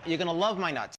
You're gonna love my nuts.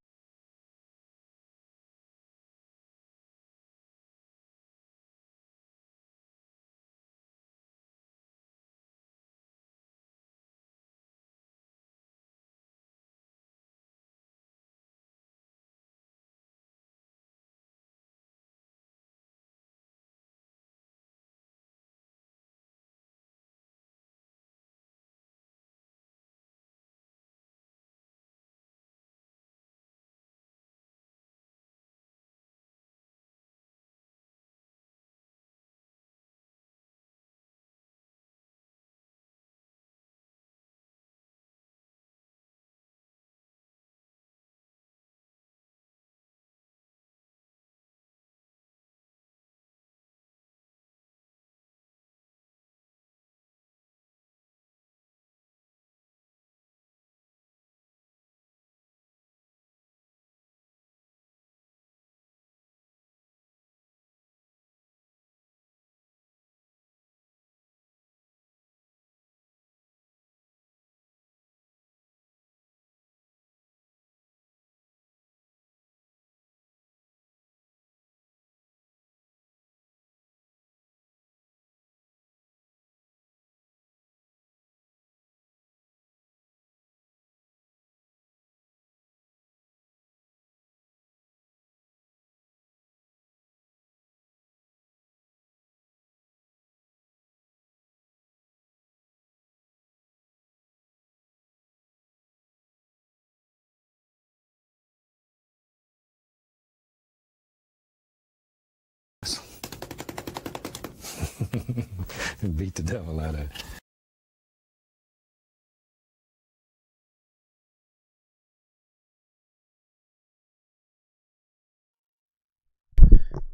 Beat the devil out of it.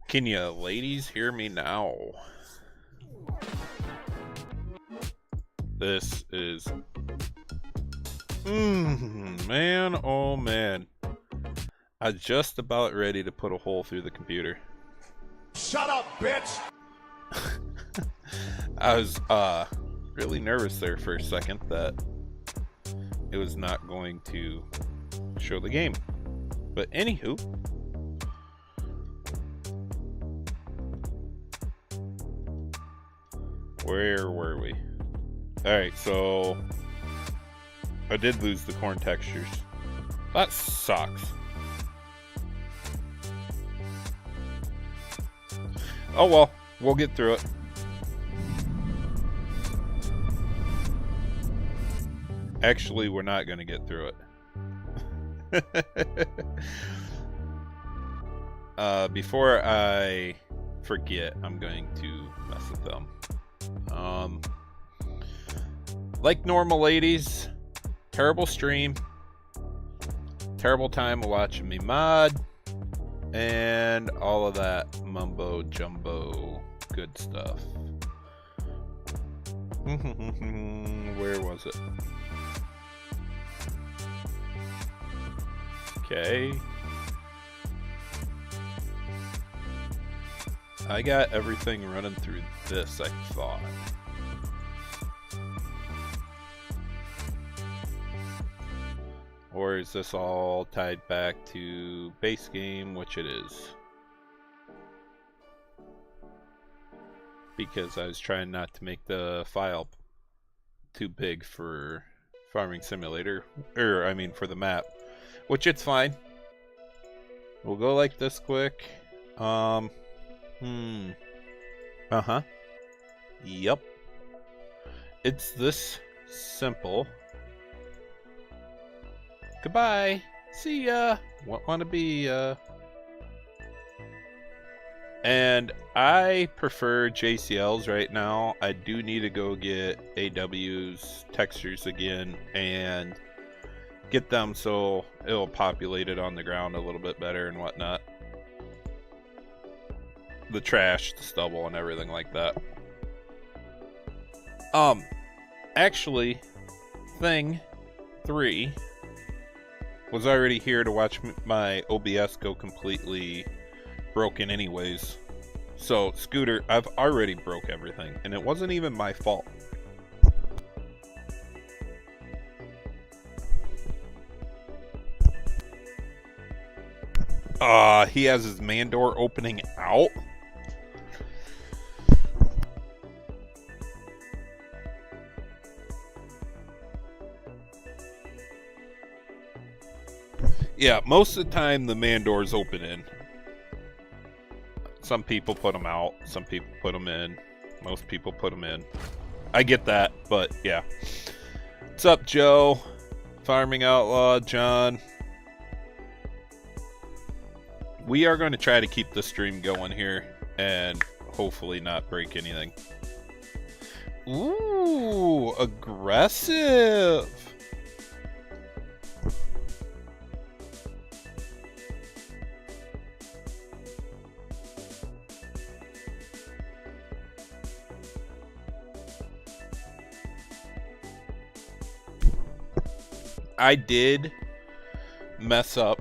Can you ladies hear me now? This is... man, oh man. I was just about ready to put a hole through the computer. Shut up, bitch! I was really nervous there for a second that it was not going to show the game. But anywho, where were we? Alright, so I did lose the corn textures. That sucks. Oh well, we'll get through it. Actually, we're not going to get through it. Before I forget, I'm going to mess with them. Like normal, ladies, terrible stream, terrible time watching me mod, and all of that mumbo jumbo good stuff. Where was it? Okay. I got everything running through this, I thought. Or is this all tied back to base game, which it is? Because I was trying not to make the file too big for Farming Simulator, or I mean for the map. Which it's fine. We'll go like this quick. Uh-huh. Yep. It's this simple. Goodbye. See ya. Wanna be, And I prefer JCLs right now. I do need to go get AW's textures again and get them so it'll populate it on the ground a little bit better and whatnot. The trash, the stubble, and everything like that. Actually, thing 3 was already here to watch my OBS go completely broken anyways. So, Scooter, I've already broke everything, and it wasn't even my fault. He has his man door opening out. Yeah, most of the time the man doors open in. Some people put them out, some people put them in, most people put them in. I get that, but yeah. What's up, Joe? Farming Outlaw, John. We are going to try to keep the stream going here and hopefully not break anything. Ooh, aggressive. I did mess up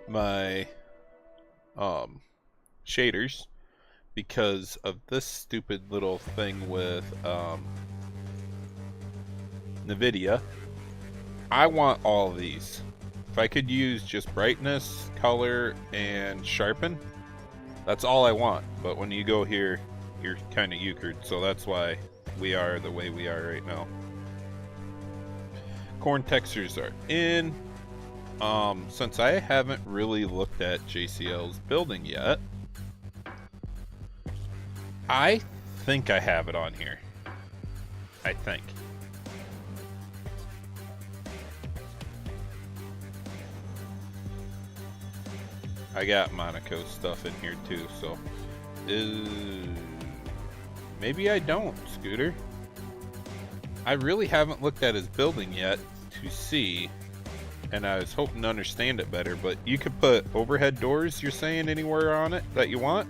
my shaders because of this stupid little thing with NVIDIA. I want all of these. If I could use just brightness, color, and sharpen, that's all I want. But when you go here, you're kind of euchred, so that's why we are the way we are right now. Corn textures are in. Since I haven't really looked at JCL's building yet, I think I have it on here. I think. I got Monaco stuff in here too, so maybe I don't, Scooter. I really haven't looked at his building yet to see, and I was hoping to understand it better, but you could put overhead doors, you're saying, anywhere on it that you want?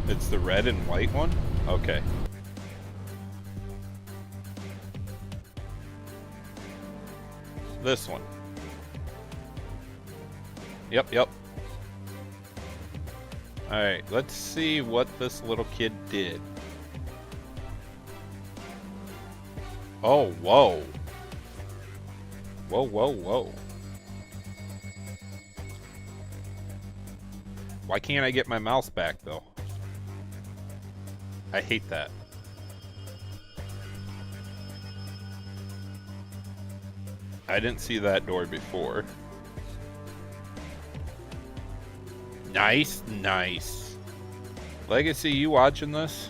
It's the red and white one? Okay. This one. Yep. Alright, let's see what this little kid did. Oh, whoa. Whoa. Why can't I get my mouse back, though? I hate that. I didn't see that door before. Nice. Legacy, you watching this?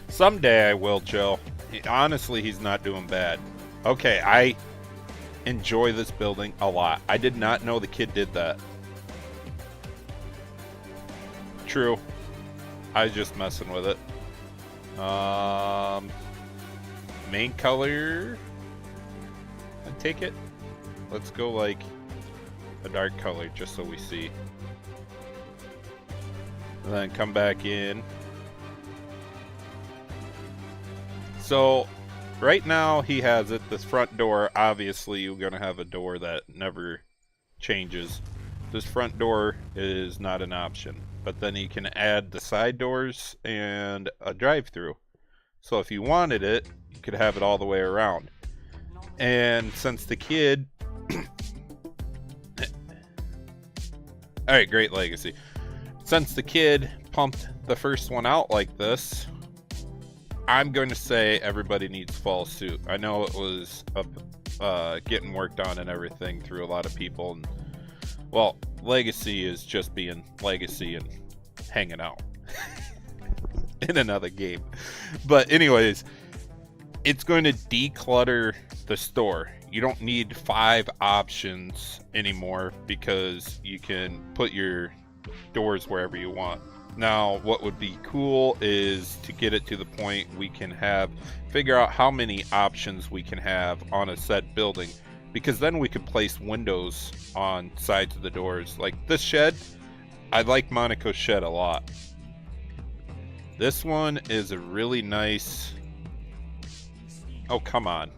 Someday I will, Joe. Honestly, he's not doing bad. Okay, I enjoy this building a lot. I did not know the kid did that. True. I was just messing with it. Main color. I take it. Let's go like a dark color just so we see. And then come back in. So right now he has it, this front door, obviously you're going to have a door that never changes. This front door is not an option, but then you can add the side doors and a drive-through. So if you wanted it, you could have it all the way around. And since the kid... Alright, great Legacy. Since the kid pumped the first one out like this, I'm going to say everybody needs to follow suit. I know it was getting worked on and everything through a lot of people. And, well, Legacy is just being Legacy and hanging out in another game. But anyways, it's going to declutter the store. You don't need 5 options anymore because you can put your doors wherever you want. Now, what would be cool is to get it to the point we can figure out how many options we can have on a set building, because then we could place windows on sides of the doors. Like this shed, I like Monaco Shed a lot. This one is a really nice... Oh, come on.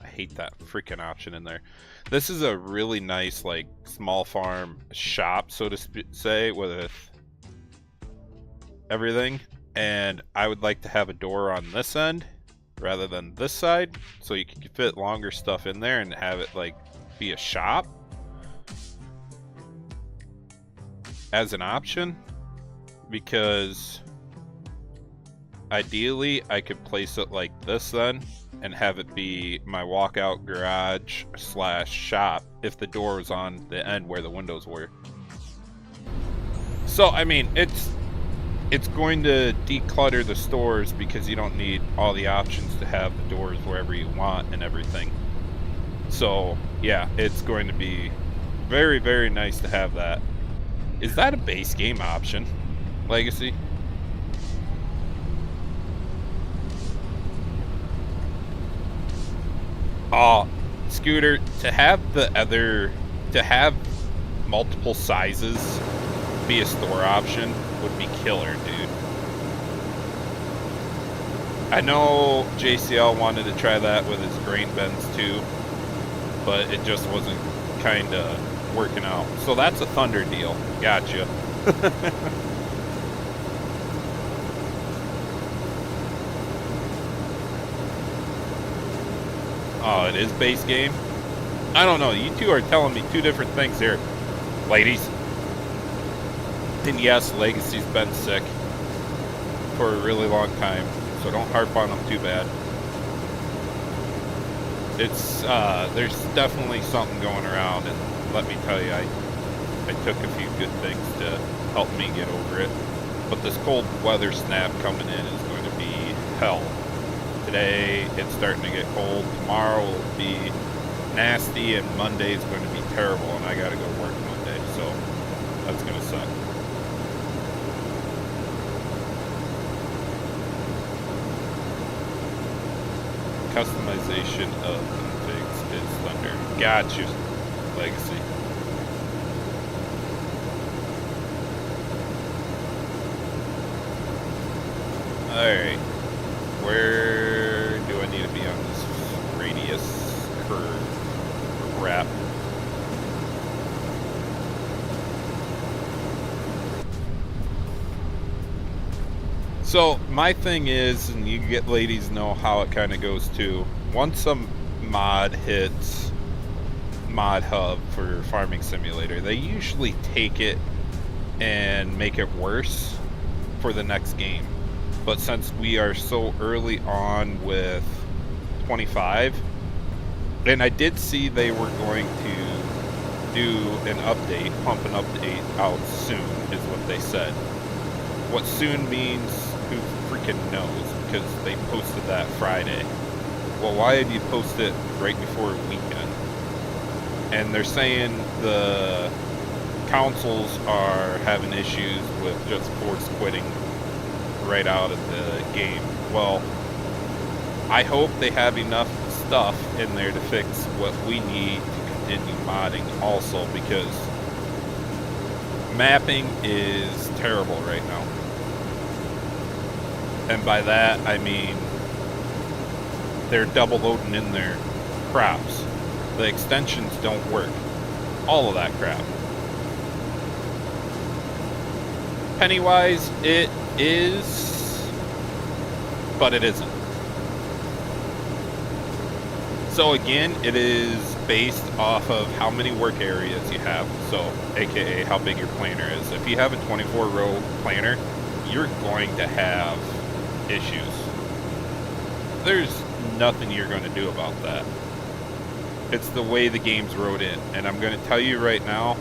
I hate that freaking option in there. This is a really nice, like, small farm shop, so to say, with everything. And I would like to have a door on this end rather than this side, so you can fit longer stuff in there and have it, like, be a shop as an option. Because ideally, I could place it like this then, and have it be my walkout garage / shop if the door was on the end where the windows were. So, I mean, it's going to declutter the stores because you don't need all the options to have the doors wherever you want and everything. So, yeah, it's going to be very, very nice to have that. Is that a base game option? Legacy? Oh, Scooter, to have multiple sizes be a store option would be killer, dude. I know JCL wanted to try that with his grain bins too, but it just wasn't kind of working out. So that's a Thunder deal. Gotcha. Oh, it is base game? I don't know. You two are telling me two different things here, ladies. And yes, Legacy's been sick for a really long time, so don't harp on him too bad. It's, there's definitely something going around, and let me tell you, I took a few good things to help me get over it. But this cold weather snap coming in is going to be hell. Today, it's starting to get cold. Tomorrow will be nasty, and Monday is going to be terrible, and I gotta go work Monday, so that's gonna suck. Customization of configs is Thunder. Got you, Legacy. Alright. Where do I need to be on this radius curve wrap? So my thing is, and you get ladies know how it kind of goes too, once a mod hits Mod Hub for Farming Simulator, they usually take it and make it worse for the next game. But since we are so early on with 25, and I did see they were going to do an update, pump an update out soon, is what they said. What soon means, who freaking knows, because they posted that Friday. Well, why did you post it right before a weekend? And they're saying the councils are having issues with just force quitting right out of the game. Well, I hope they have enough stuff in there to fix what we need to continue modding also, because mapping is terrible right now. And by that I mean they're double loading in their crops. The extensions don't work. All of that crap. Pennywise, it is, but it isn't. So again, it is based off of how many work areas you have. So, aka how big your planter is. If you have a 24-row planter, you're going to have issues. There's nothing you're going to do about that. It's the way the game's wrote in. And I'm going to tell you right now,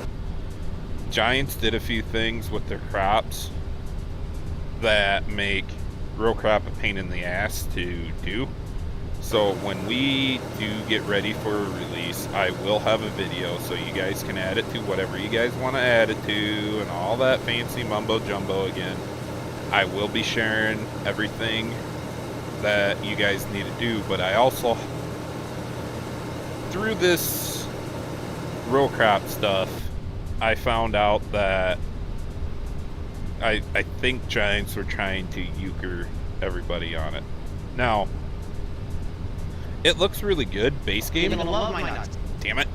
Giants did a few things with their crops that make row crop a pain in the ass to do. So when we do get ready for a release, I will have a video so you guys can add it to whatever you guys want to add it to and all that fancy mumbo jumbo again. I will be sharing everything that you guys need to do, but I also, through this row crop stuff, I found out that I think Giants were trying to euchre everybody on it. Now, it looks really good, base game. You're gonna love my nuts. Damn it.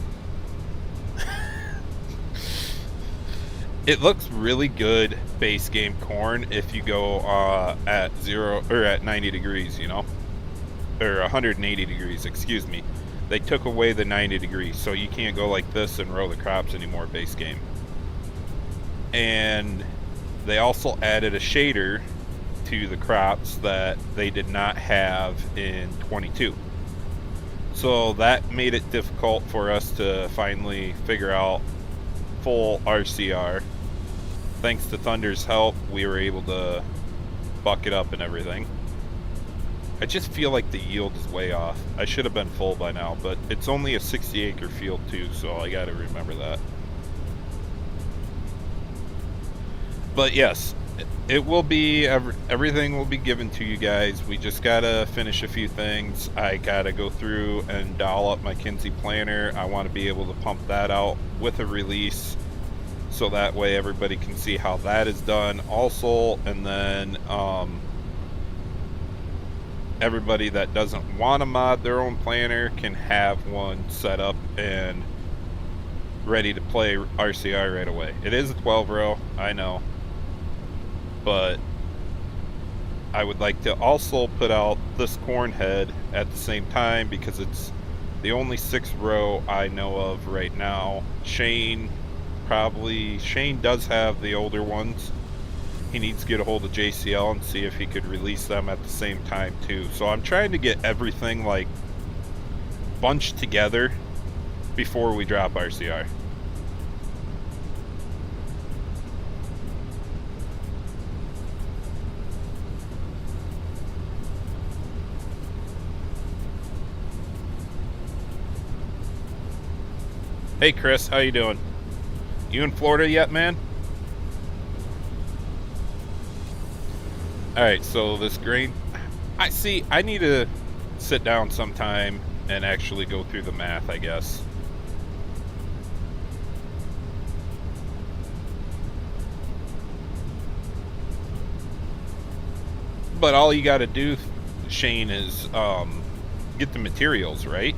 It looks really good base game corn if you go at 0 or at 90 degrees, you know, or 180 degrees, excuse me. They took away the 90 degrees, so you can't go like this and row the crops anymore base game. And they also added a shader to the crops that they did not have in 22. So that made it difficult for us to finally figure out full RCR. Thanks to Thunder's help, we were able to buck it up and everything. I just feel like the yield is way off. I should have been full by now, but it's only a 60-acre field too, so I gotta remember that. But yes, it will be, everything will be given to you guys. We just gotta finish a few things. I gotta go through and dial up my Kinsey planner. I want to be able to pump that out with a release, so that way everybody can see how that is done also. And then everybody that doesn't want to mod their own planner can have one set up and ready to play RCR right away. It is a 12 row, I know, but I would like to also put out this corn head at the same time because it's the only 6 row I know of right now. Shane does have the older ones. He needs to get a hold of JCL and see if he could release them at the same time too. So I'm trying to get everything like bunched together before we drop RCR. Hey Chris, how you doing? You in Florida yet, man? Alright, so this grain, I need to sit down sometime and actually go through the math, I guess. But all you gotta do, Shane, is get the materials, right?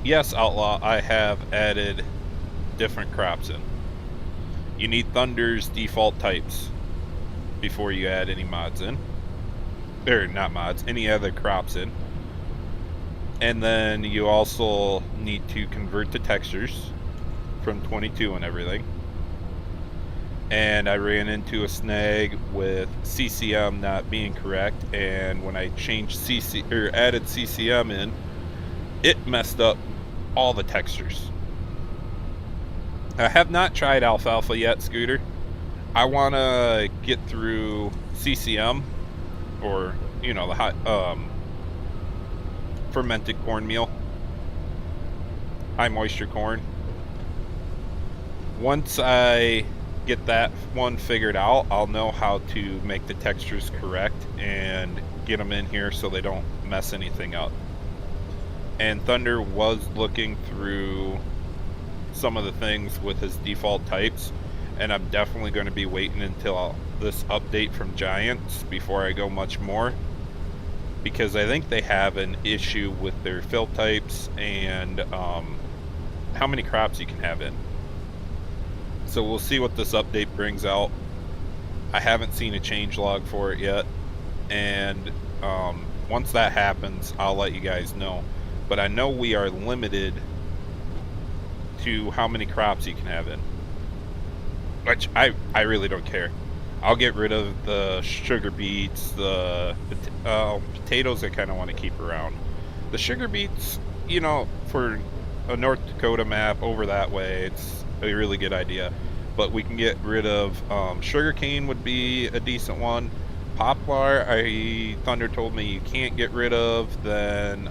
Yes, Outlaw, I have added different crops in. You need Thunder's default types before you add any mods in. Or not mods, any other crops in. And then you also need to convert the textures from 22 and everything. And I ran into a snag with CCM not being correct, and when I changed added CCM in, it messed up all the textures. I have not tried alfalfa yet, Scooter. I want to get through CCM, or you know, the hot fermented cornmeal, high moisture corn. Once I get that one figured out, I'll know how to make the textures correct and get them in here so they don't mess anything up. And Thunder was looking through some of the things with his default types, and I'm definitely going to be waiting until this update from Giants before I go much more, because I think they have an issue with their fill types and how many crops you can have in. So we'll see what this update brings out. I haven't seen a change log for it yet, and once that happens, I'll let you guys know. But I know we are limited to how many crops you can have in, which I really don't care. I'll get rid of the sugar beets, the potatoes I kind of want to keep around. The sugar beets, you know, for a North Dakota map over that way, it's a really good idea. But we can get rid of sugarcane would be a decent one. Poplar, Thunder told me you can't get rid of. Then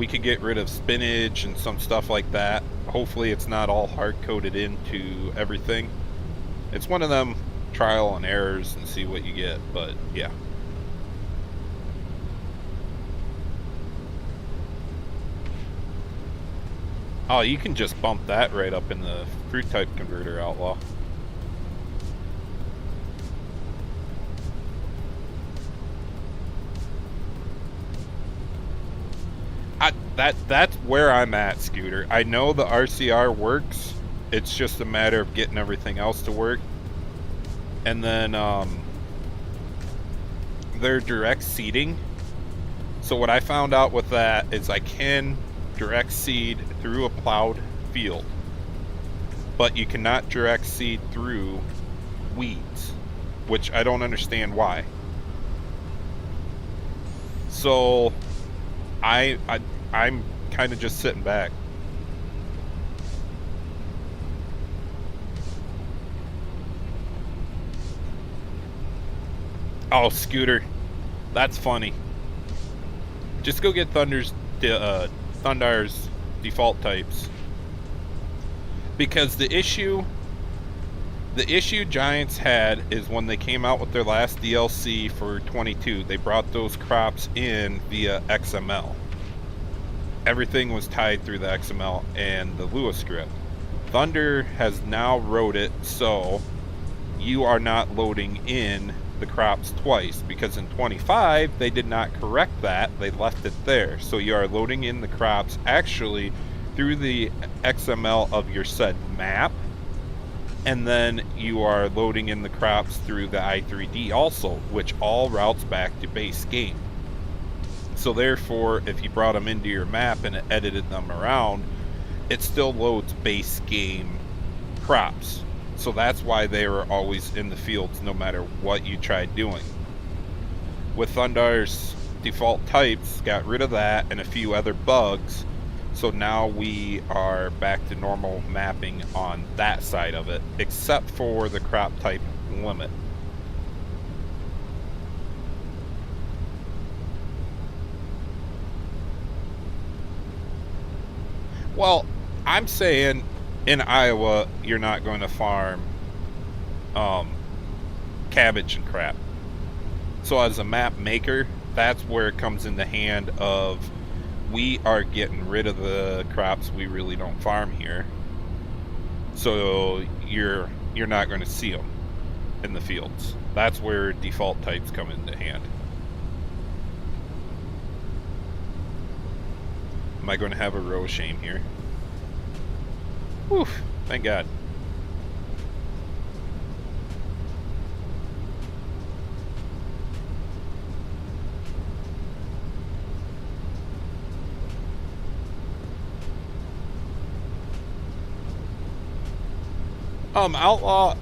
we could get rid of spinach and some stuff like that. Hopefully it's not all hard-coded into everything. It's one of them trial and errors and see what you get, but yeah. Oh, you can just bump that right up in the fruit type converter, Outlaw. That's where I'm at, Scooter. I know the RCR works. It's just a matter of getting everything else to work. And then their direct seeding. So what I found out with that is I can direct seed through a plowed field, but you cannot direct seed through weeds, which I don't understand why. So I'm kind of just sitting back. Oh, Scooter, that's funny. Just go get Thundar's default types, because the issue Giants had is when they came out with their last DLC for 22, they brought those crops in via XML. Everything was tied through the XML and the Lua script. Thunder has now wrote it so you are not loading in the crops twice, because in 25 they did not correct that. They left it there, so you are loading in the crops actually through the XML of your said map, and then you are loading in the crops through the i3D also, which all routes back to base game. So therefore, if you brought them into your map and it edited them around, it still loads base game crops. So that's why they were always in the fields no matter what you tried doing. With Thundar's default types, got rid of that and a few other bugs. So now we are back to normal mapping on that side of it, except for the crop type limit. Well, I'm saying in Iowa, you're not going to farm cabbage and crap. So as a map maker, that's where it comes in the hand of, we are getting rid of the crops we really don't farm here. So you're not going to see them in the fields. That's where default types come into hand. Am I going to have a row shame here? Whew, thank God. Outlaw,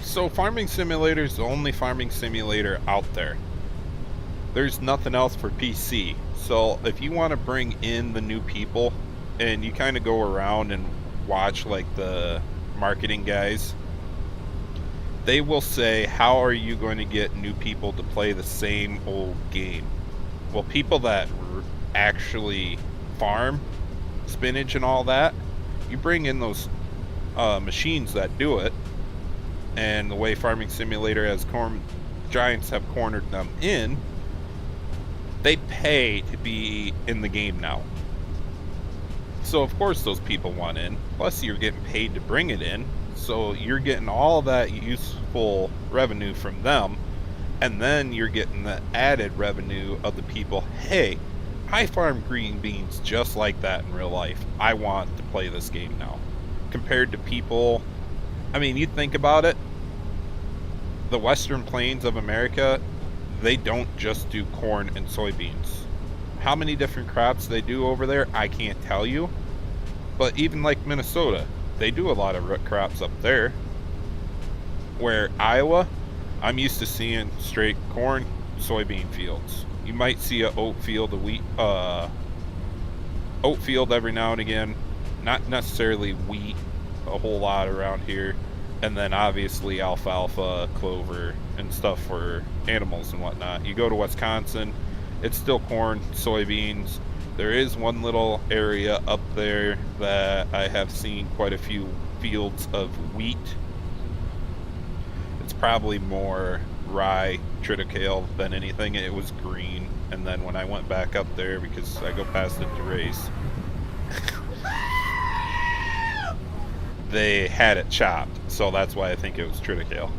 so Farming Simulator is the only farming simulator out there. There's nothing else for PC. So if you want to bring in the new people, and you kind of go around and watch like the marketing guys, they will say, how are you going to get new people to play the same old game? Well, people that actually farm spinach and all that, you bring in those machines that do it, and the way Farming Simulator has Giants have cornered them in, they pay to be in the game now. So of course those people want in, plus you're getting paid to bring it in, so you're getting all that useful revenue from them, and then you're getting the added revenue of the people. Hey, I farm green beans just like that in real life. I want to play this game now. Compared to people, I mean, you think about it, the Western Plains of America, they don't just do corn and soybeans. How many different crops they do over there, I can't tell you. But even like Minnesota, they do a lot of root crops up there. Where Iowa, I'm used to seeing straight corn, soybean fields. You might see a oat field, oat field every now and again. Not necessarily wheat a whole lot around here. And then obviously alfalfa, clover, and stuff for animals and whatnot. You go to Wisconsin, it's still corn, soybeans. There is one little area up there that I have seen quite a few fields of wheat. It's probably more rye triticale than anything. It was green, and then when I went back up there, because I go past it to race, they had it chopped, so that's why I think it was triticale.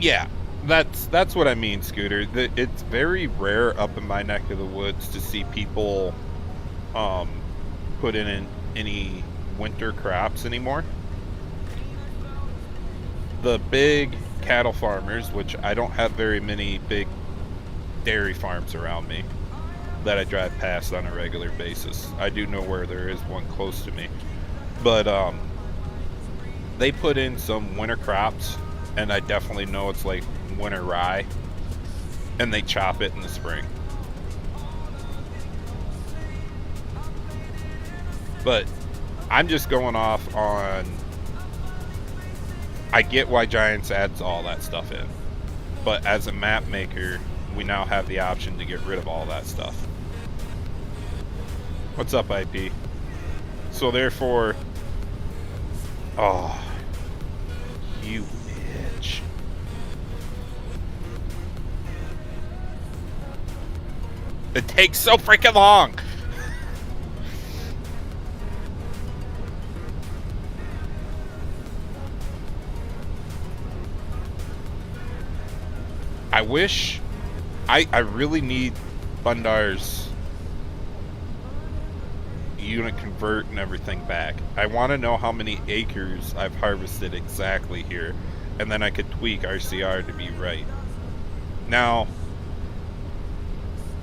Yeah, that's what I mean, Scooter. It's very rare up in my neck of the woods to see people put in any winter crops anymore. The big cattle farmers, which I don't have very many big dairy farms around me that I drive past on a regular basis. I do know where there is one close to me, but they put in some winter crops, and I definitely know it's like winter rye, and they chop it in the spring. But I'm just going off on, I get why Giants adds all that stuff in, but as a map maker, we now have the option to get rid of all that stuff. What's up, IP? So therefore, oh, you bitch. It takes so freaking long. I wish, I really need Bundar's unit convert and everything back. I want to know how many acres I've harvested exactly here, and then I could tweak RCR to be right. Now,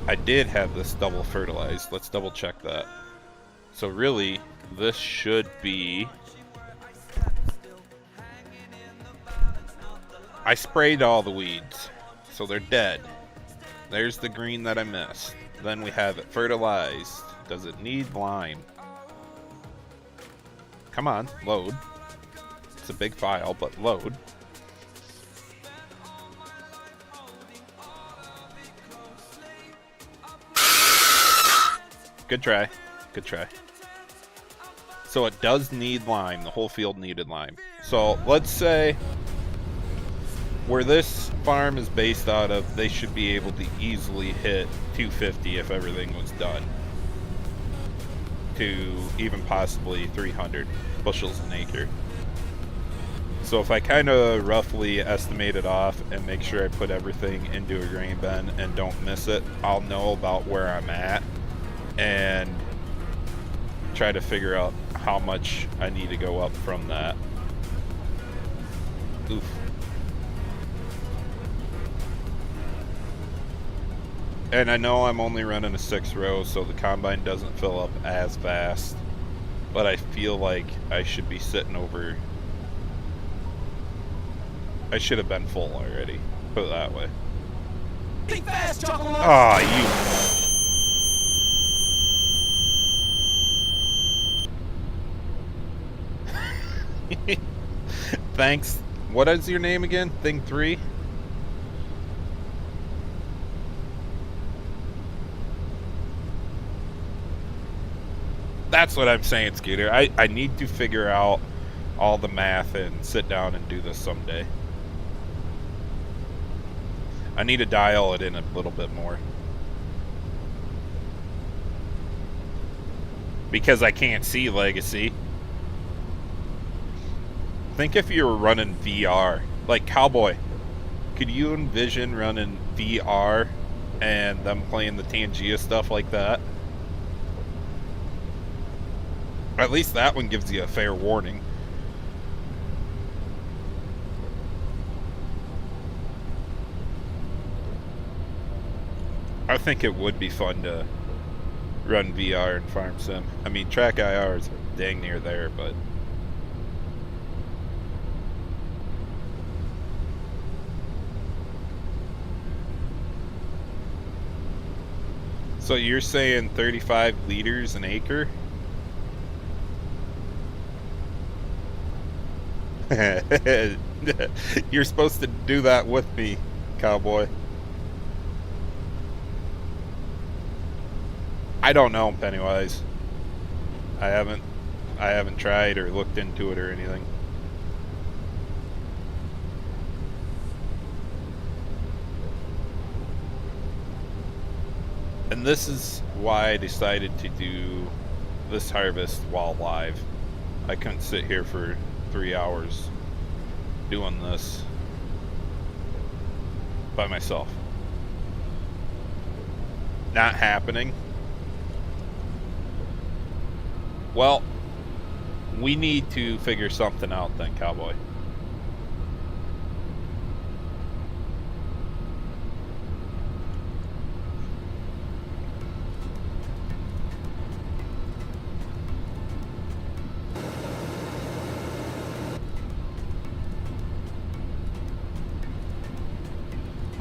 I did have this double fertilized. Let's double check that. So really, this should be, I sprayed all the weeds, so they're dead. There's the green that I missed. Then we have it fertilized. Does it need lime? Come on, load. It's a big file, but load. Good try. Good try. So it does need lime. The whole field needed lime. So let's say where this farm is based out of, they should be able to easily hit 250 if everything was done, to even possibly 300 bushels an acre. So if I kind of roughly estimate it off and make sure I put everything into a grain bin and don't miss it, I'll know about where I'm at and try to figure out how much I need to go up from that. Oof. And I know I'm only running a 6-row, so the combine doesn't fill up as fast, but I feel like I should be sitting over, I should have been full already, put it that way. Think fast, Chocolate! Aw, you. Thanks. What is your name again? Thing 3? That's what I'm saying, Scooter. I need to figure out all the math and sit down and do this someday. I need to dial it in a little bit more, because I can't see Legacy. Think if you were running VR, like Cowboy, could you envision running VR and them playing the Tangia stuff like that? At least that one gives you a fair warning. I think it would be fun to run VR and Farm Sim. I mean, Track IR is dang near there, but so you're saying 35 liters an acre? You're supposed to do that with me, cowboy. I don't know, Pennywise. I haven't tried or looked into it or anything. And this is why I decided to do this harvest while live. I couldn't sit here for 3 hours doing this by myself. Not happening. Well, we need to figure something out then, cowboy.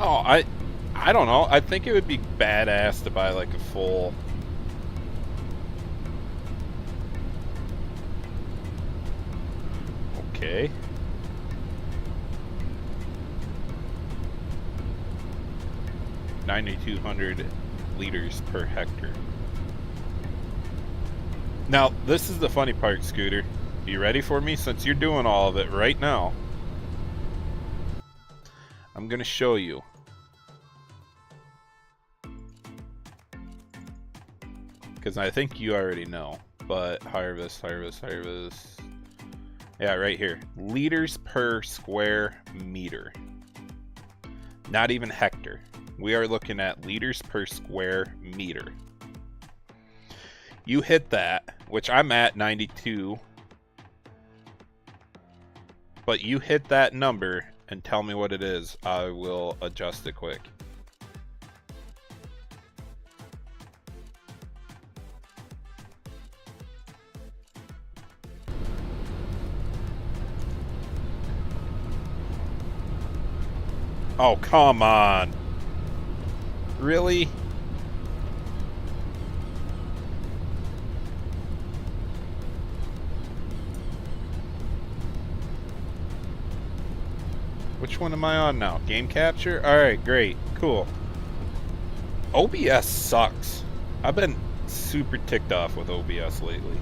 Oh, I don't know. I think it would be badass to buy like a full okay. $9,200 liters per hectare. Now, this is the funny part, Scooter. You ready for me? Since you're doing all of it right now, I'm gonna show you. Because I think you already know, but harvest. Yeah, right here. Liters per square meter. Not even hectare. We are looking at liters per square meter. You hit that, which I'm at 92. But you hit that number and tell me what it is. I will adjust it quick. Oh, come on. Really? Which one am I on now? Game capture? Alright, great. Cool. OBS sucks. I've been super ticked off with OBS lately.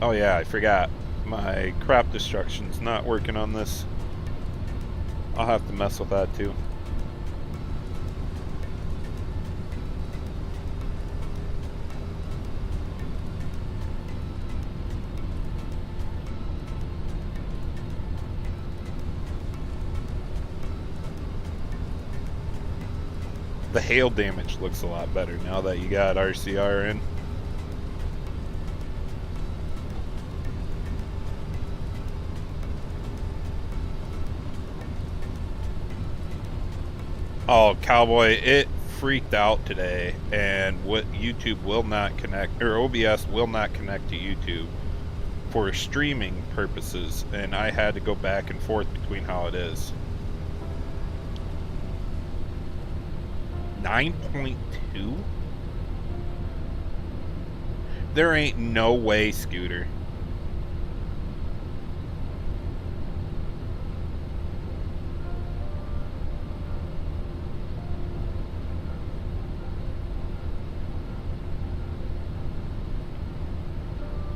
Oh yeah, I forgot. My crop destruction's not working on this. I'll have to mess with that too. The hail damage looks a lot better now that you got RCR in. Oh, cowboy, it freaked out today, and what YouTube will not connect, or OBS will not connect to YouTube for streaming purposes, and I had to go back and forth between how it is. 9.2? There ain't no way, Scooter.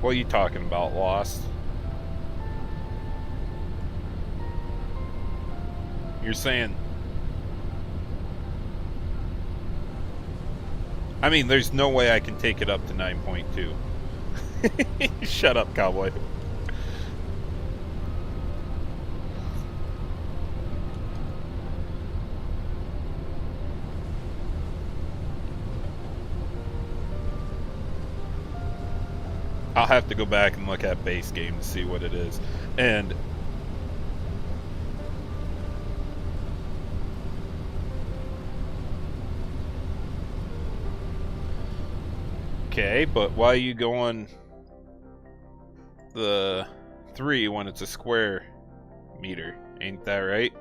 What are you talking about, Lost? You're saying... I mean, there's no way I can take it up to 9.2. Shut up, cowboy. I'll have to go back and look at base game to see what it is. And okay, but why are you going the 3 when it's a square meter? Ain't that right?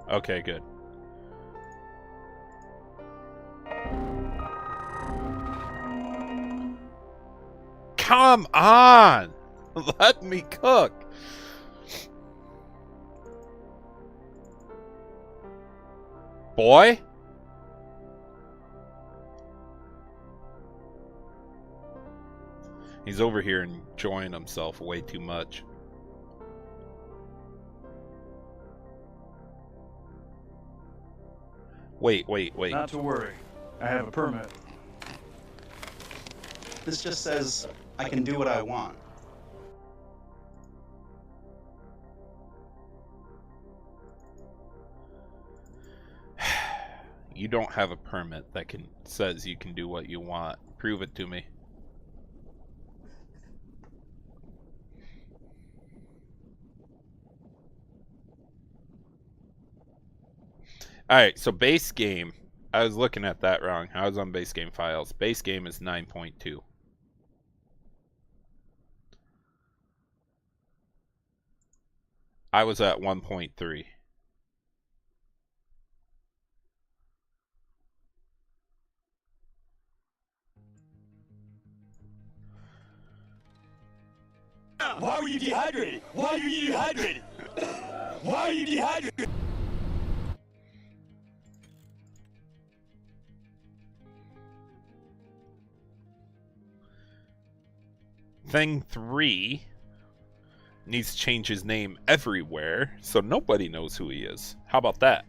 Okay, good. Come on! Let me cook. Boy? He's over here enjoying himself way too much. Wait. Not to worry. I have a permit. This just says I can do what I want. You don't have a permit that says you can do what you want. Prove it to me. Alright, so base game. I was looking at that wrong. I was on base game files. Base game is 9.2. I was at 1.3. Why were you dehydrated? Why are you dehydrated? Why are you dehydrated? Thing 3 needs to change his name everywhere so nobody knows who he is. How about that?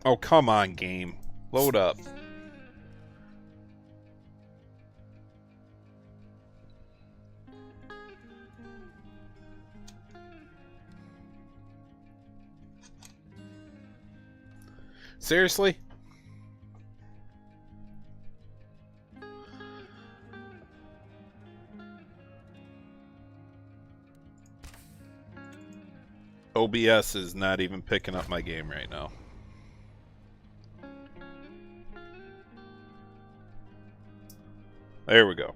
Oh, come on, game. Load up. Seriously? OBS is not even picking up my game right now. There we go.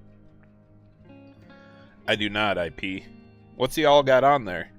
I do not IP. What's he all got on there?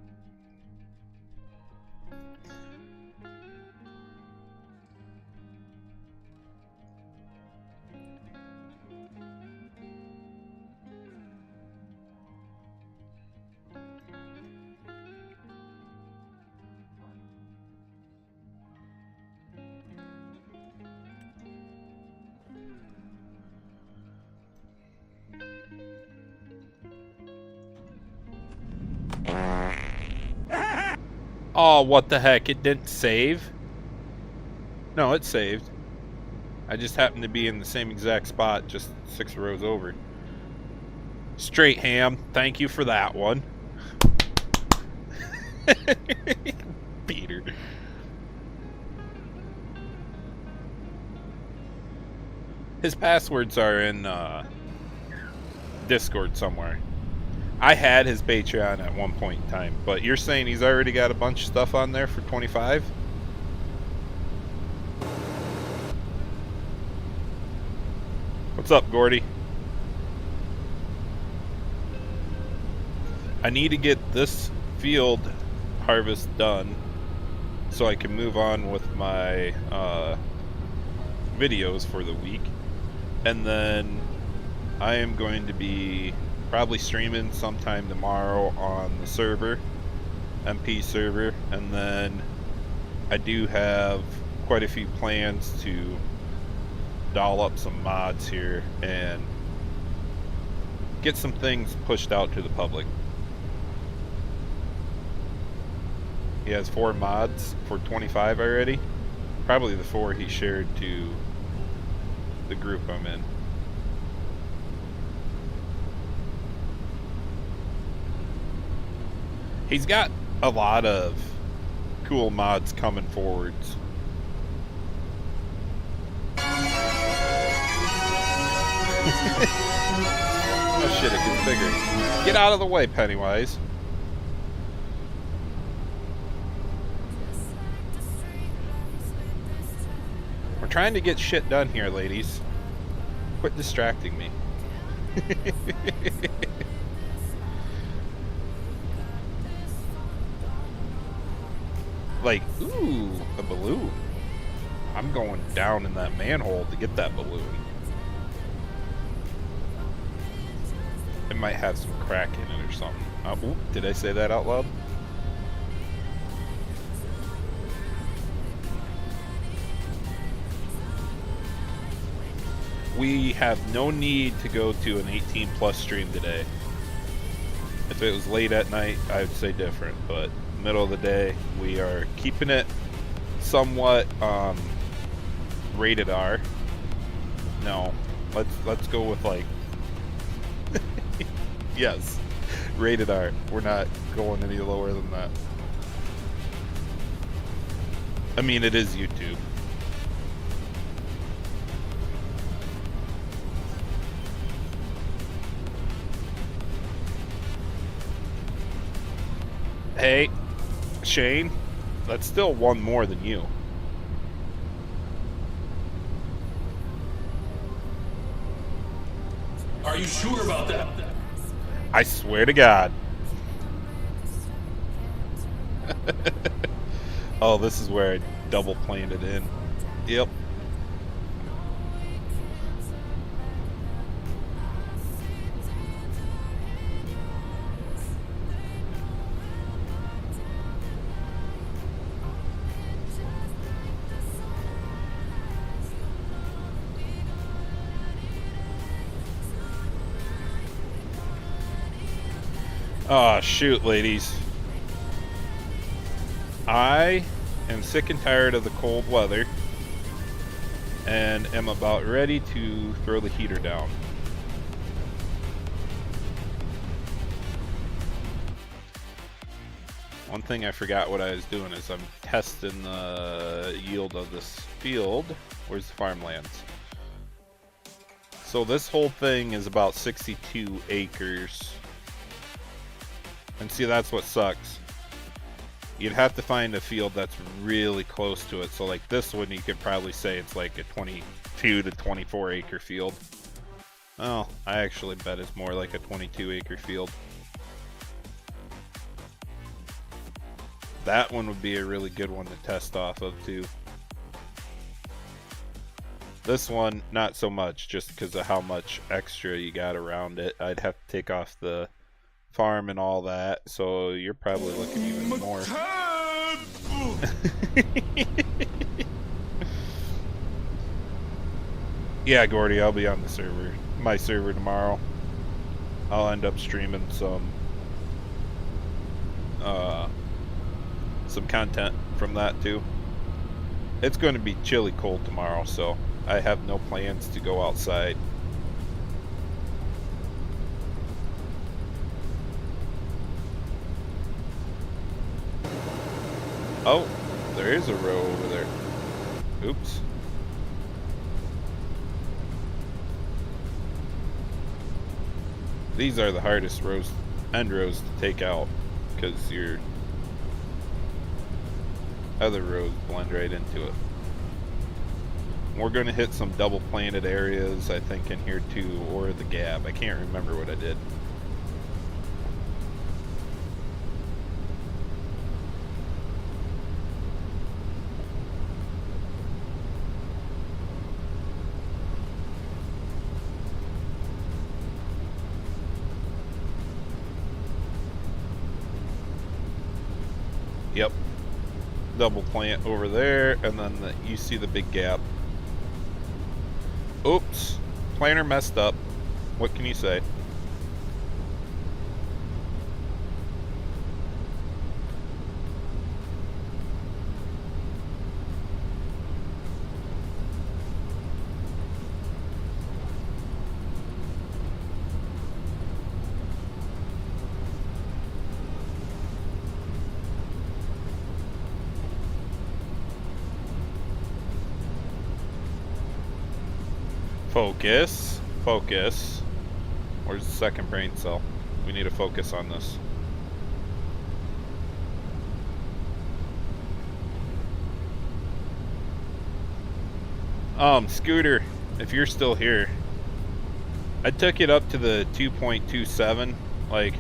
Oh, what the heck? It didn't save? No, it saved. I just happened to be in the same exact spot, just 6 rows over. Straight ham, thank you for that one. Peter. His passwords are in Discord somewhere. I had his Patreon at one point in time, but you're saying he's already got a bunch of stuff on there for 25? What's up, Gordy? I need to get this field harvest done so I can move on with my videos for the week. And then I am going to be probably streaming sometime tomorrow on the server, MP server, and then I do have quite a few plans to doll up some mods here and get some things pushed out to the public. He has 4 mods for 25 already. Probably the 4 he shared to the group I'm in. He's got a lot of cool mods coming forwards. Oh shit, it gets bigger. Get out of the way, Pennywise. We're trying to get shit done here, ladies. Quit distracting me. Like, ooh, a balloon. I'm going down in that manhole to get that balloon. It might have some crack in it or something. Ooh, did I say that out loud? We have no need to go to an 18+ stream today. If it was late at night, I would say different, but middle of the day, we are keeping it somewhat rated R. No, let's go with like yes, rated R. We're not going any lower than that. I mean, it is YouTube. Hey, Shane, that's still one more than you. Are you sure about that? I swear to God. Oh, this is where I double planed it in. Yep. Oh, shoot, ladies. I am sick and tired of the cold weather and am about ready to throw the heater down. One thing I forgot what I was doing is I'm testing the yield of this field. Where's the farmlands? So this whole thing is about 62 acres. And see, that's what sucks. You'd have to find a field that's really close to it. So like this one, you could probably say it's like a 22 to 24 acre field. Oh, I actually bet it's more like a 22 acre field. That one would be a really good one to test off of too. This one, not so much, just because of how much extra you got around it. I'd have to take off the farm and all that, so you're probably looking even more. Yeah, Gordy, I'll be on the server, my server tomorrow. I'll end up streaming some content from that too. It's going to be chilly cold tomorrow, so I have no plans to go outside. Oh, there is a row over there. Oops. These are the hardest end rows to take out because your other rows blend right into it. We're going to hit some double planted areas, I think, in here too, or the gap. I can't remember what I did. Yep. Double plant over there, and then you see the big gap. Oops. Planter messed up. What can you say? Focus. Focus. Where's the second brain cell? We need to focus on this. Scooter, if you're still here, I took it up to the 2.27, like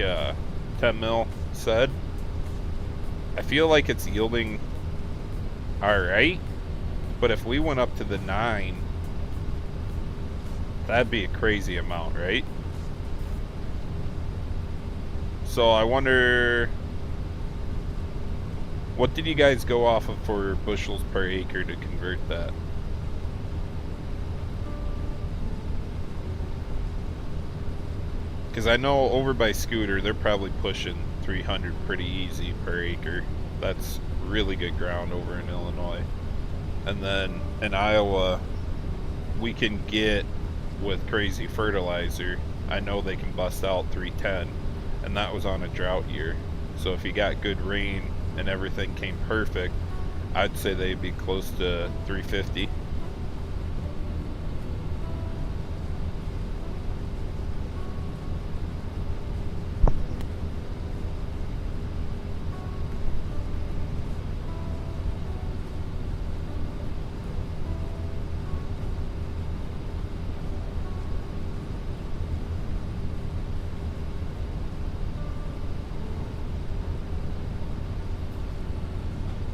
10 mil said. I feel like it's yielding alright, but if we went up to the 9, that'd be a crazy amount, right? So I wonder, what did you guys go off of for bushels per acre to convert that? Because I know over by Scooter, they're probably pushing 300 pretty easy per acre. That's really good ground over in Illinois. And then in Iowa, we can get, with crazy fertilizer, I know they can bust out 310, and that was on a drought year. So if you got good rain and everything came perfect, I'd say they'd be close to 350.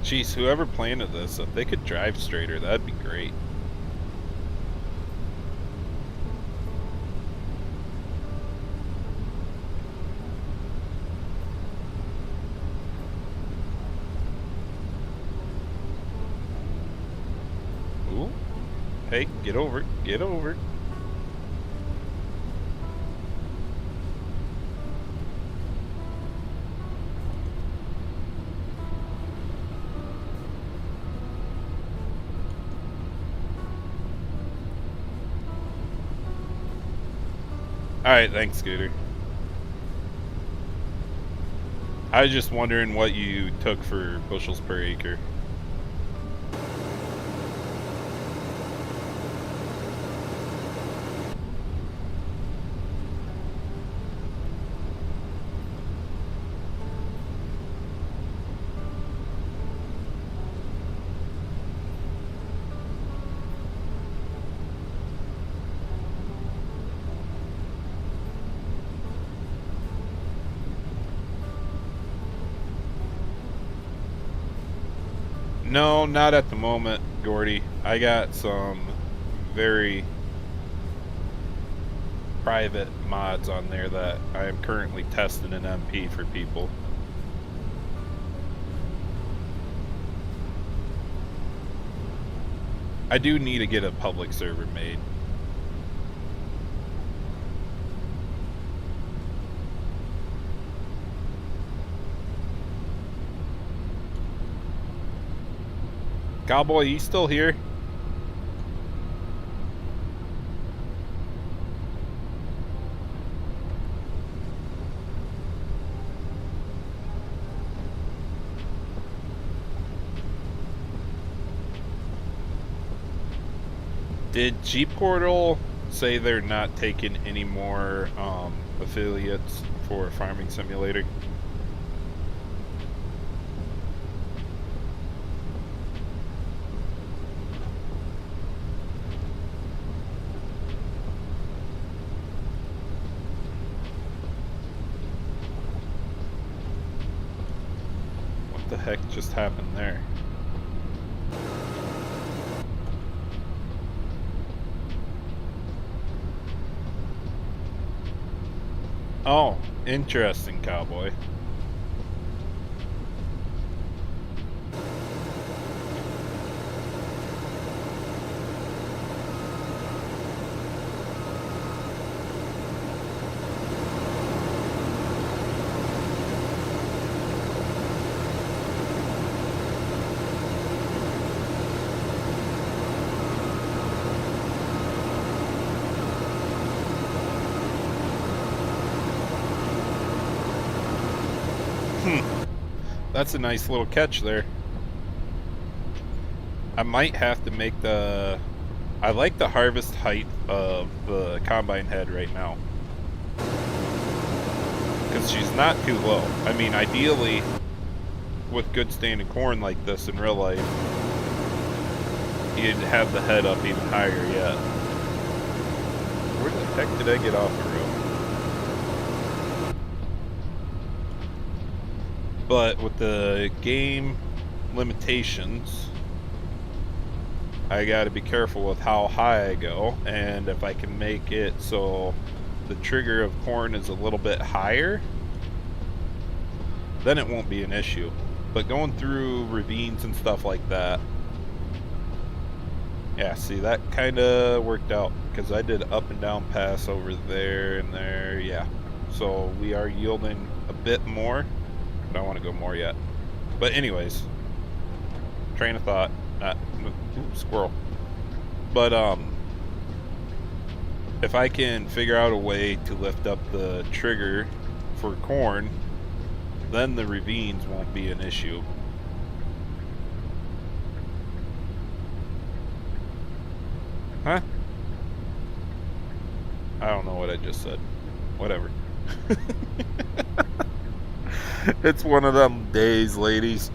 Jeez, whoever planted this, if they could drive straighter, that'd be great. Ooh. Hey, get over it. Get over it. Alright, thanks, Scooter. I was just wondering what you took for bushels per acre. No, not at the moment, Gordy. I got some very private mods on there that I am currently testing in MP for people. I do need to get a public server made. Cowboy, you still here? Did G-Portal say they're not taking any more affiliates for Farming Simulator? What the heck just happened there? Oh, interesting, Cowboy. That's a nice little catch there. I might have to make the... I like the harvest height of the combine head right now. Because she's not too low. I mean, ideally, with good standing corn like this in real life, you'd have the head up even higher yet. Where the heck did I get off the road? But with the game limitations, I gotta be careful with how high I go, and if I can make it so the trigger of corn is a little bit higher, then it won't be an issue. But going through ravines and stuff like that, yeah, see, that kind of worked out because I did up and down pass over there and there, yeah. So we are yielding a bit more. I don't want to go more yet. But anyways, train of thought. Squirrel. But if I can figure out a way to lift up the trigger for corn, then the ravines won't be an issue. Huh? I don't know what I just said. Whatever. It's one of them days, ladies.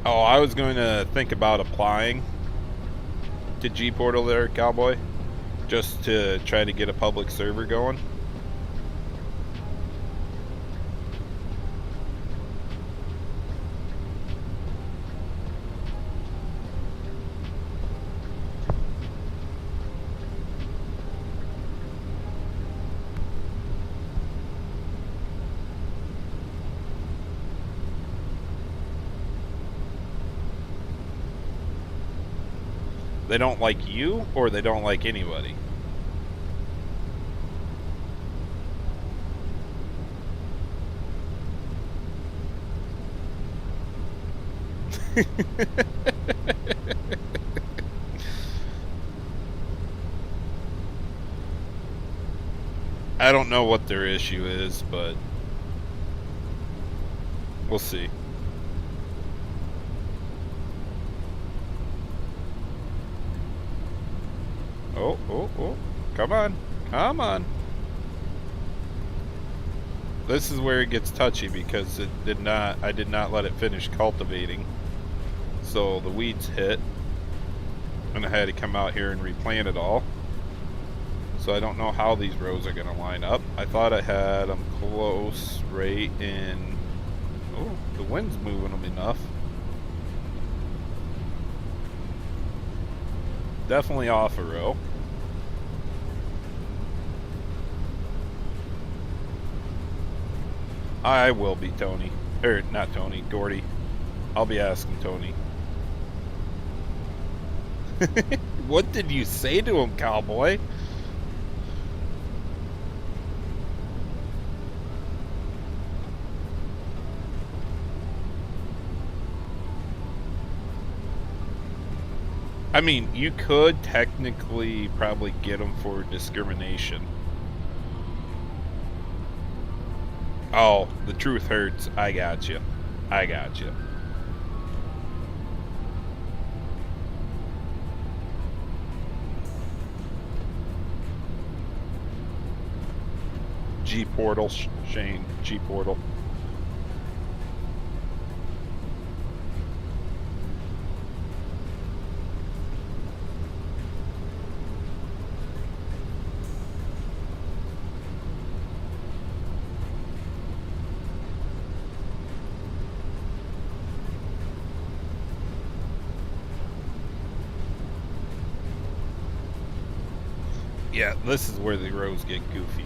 Oh, I was going to think about applying to G-Portal there, Cowboy, just to try to get a public server going. They don't like you, or they don't like anybody? I don't know what their issue is, but we'll see. Oh, come on, come on. This is where it gets touchy because I did not let it finish cultivating. So the weeds hit, and I had to come out here and replant it all. So I don't know how these rows are gonna line up. I thought I had them close right in. Oh, the wind's moving them enough. Definitely off a row. I will be Tony. Or not Tony, Gordy. I'll be asking Tony. What did you say to him, cowboy? I mean, you could technically probably get him for discrimination. Oh, the truth hurts. I got you. I got you. G-Portal, Shane. G-Portal. Yeah, this is where the rows get goofy.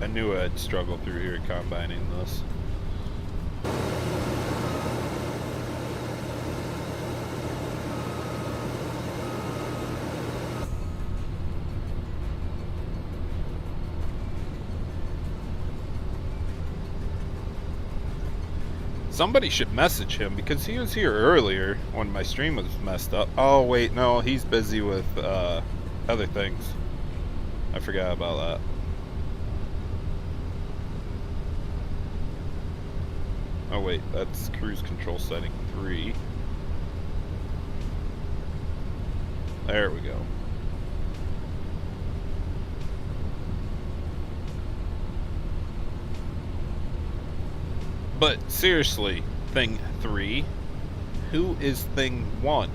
I knew I'd struggle through here combining this. Somebody should message him because he was here earlier when my stream was messed up. Oh wait, no, he's busy with other things. I forgot about that. Oh wait, that's cruise control setting 3. There we go. But seriously, thing 3, who is thing 1?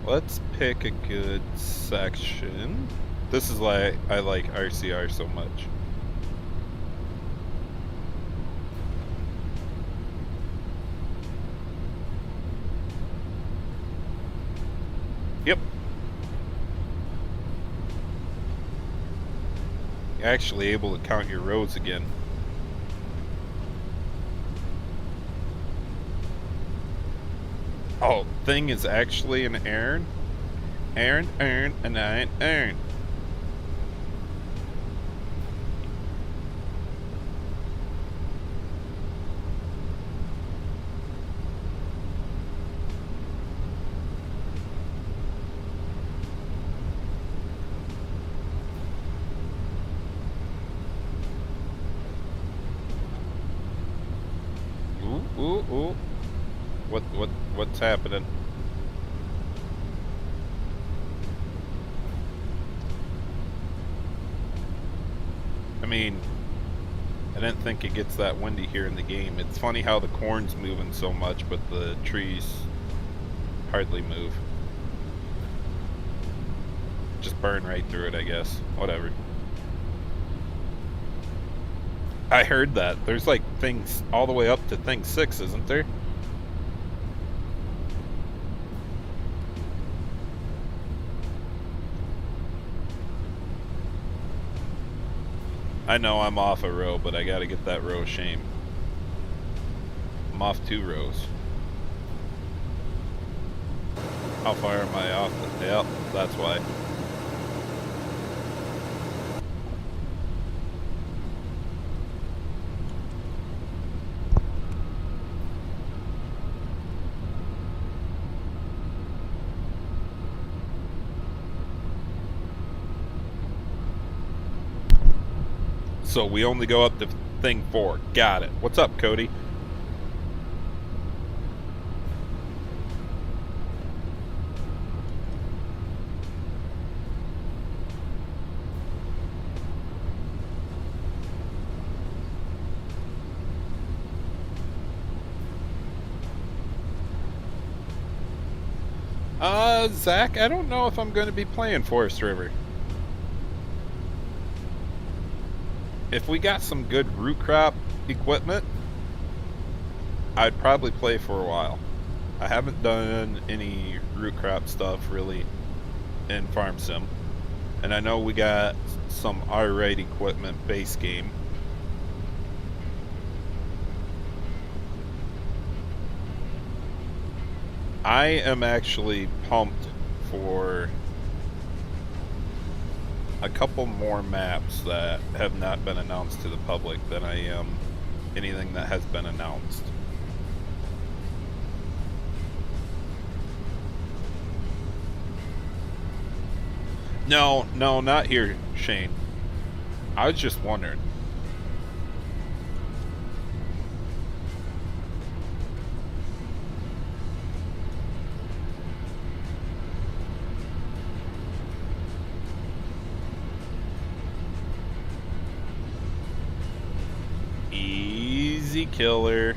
Let's pick a good section. This is why I like RCR so much. Yep. You're actually able to count your rows again. Oh, thing is actually an Aaron. Aaron, and I ain't Aaron. Ooh. What's happening? I mean, I didn't think it gets that windy here in the game. It's funny how the corn's moving so much, but the trees hardly move. Just burn right through it, I guess. Whatever. I heard that. There's like things all the way up to thing 6, isn't there? I know I'm off a row, but I gotta get that row of shame. I'm off 2 rows. How far am I off? Yep, that's why. So we only go up to thing 4. Got it. What's up, Cody? Zach, I don't know if I'm going to be playing Forest River. If we got some good root crop equipment, I'd probably play for a while. I haven't done any root crop stuff really in Farm Sim. And I know we got some alright equipment base game. I am actually pumped for a couple more maps that have not been announced to the public than I am anything that has been announced. No, not here, Shane. I was just wondering. Easy killer.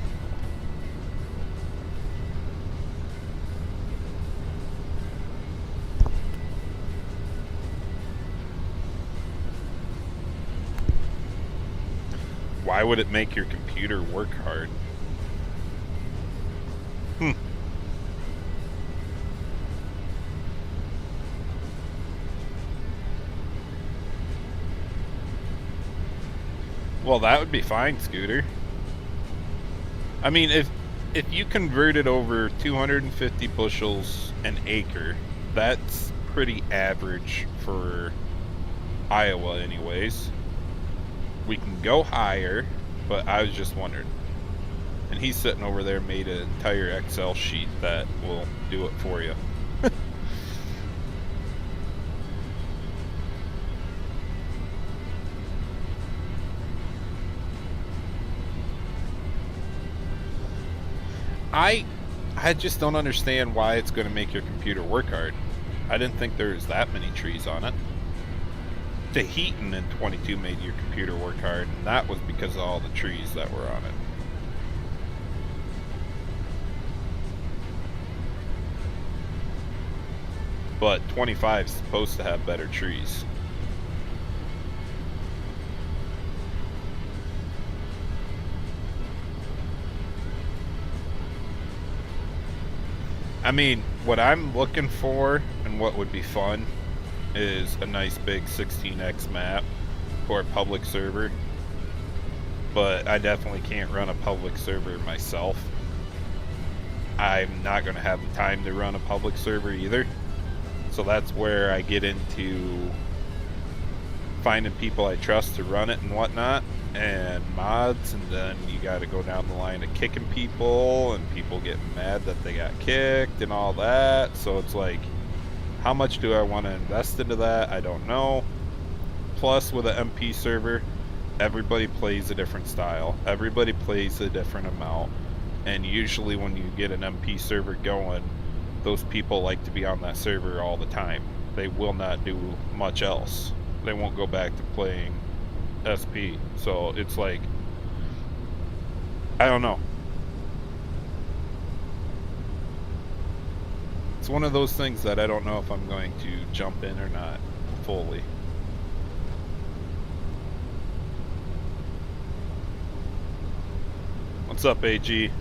Why would it make your computer work hard? Well, that would be fine, Scooter. I mean, if you converted over 250 bushels an acre, that's pretty average for Iowa anyways. We can go higher, but I was just wondering. And he's sitting over there, made an entire Excel sheet that will do it for you. I just don't understand why it's going to make your computer work hard. I didn't think there was that many trees on it. Tahitian in 22 made your computer work hard, and that was because of all the trees that were on it. But 25 is supposed to have better trees. I mean, what I'm looking for and what would be fun is a nice big 16x map for a public server. But I definitely can't run a public server myself. I'm not going to have the time to run a public server either. So that's where I get into finding people I trust to run it and whatnot, and mods, and then you got to go down the line of kicking people, and people getting mad that they got kicked and all that. So it's like, how much do I want to invest into that? I don't know. Plus, with an MP server, everybody plays a different style. Everybody plays a different amount. And usually when you get an MP server going, those people like to be on that server all the time. They will not do much else. They won't go back to playing SP. So it's like, I don't know. It's one of those things that I don't know if I'm going to jump in or not fully. What's up, AG?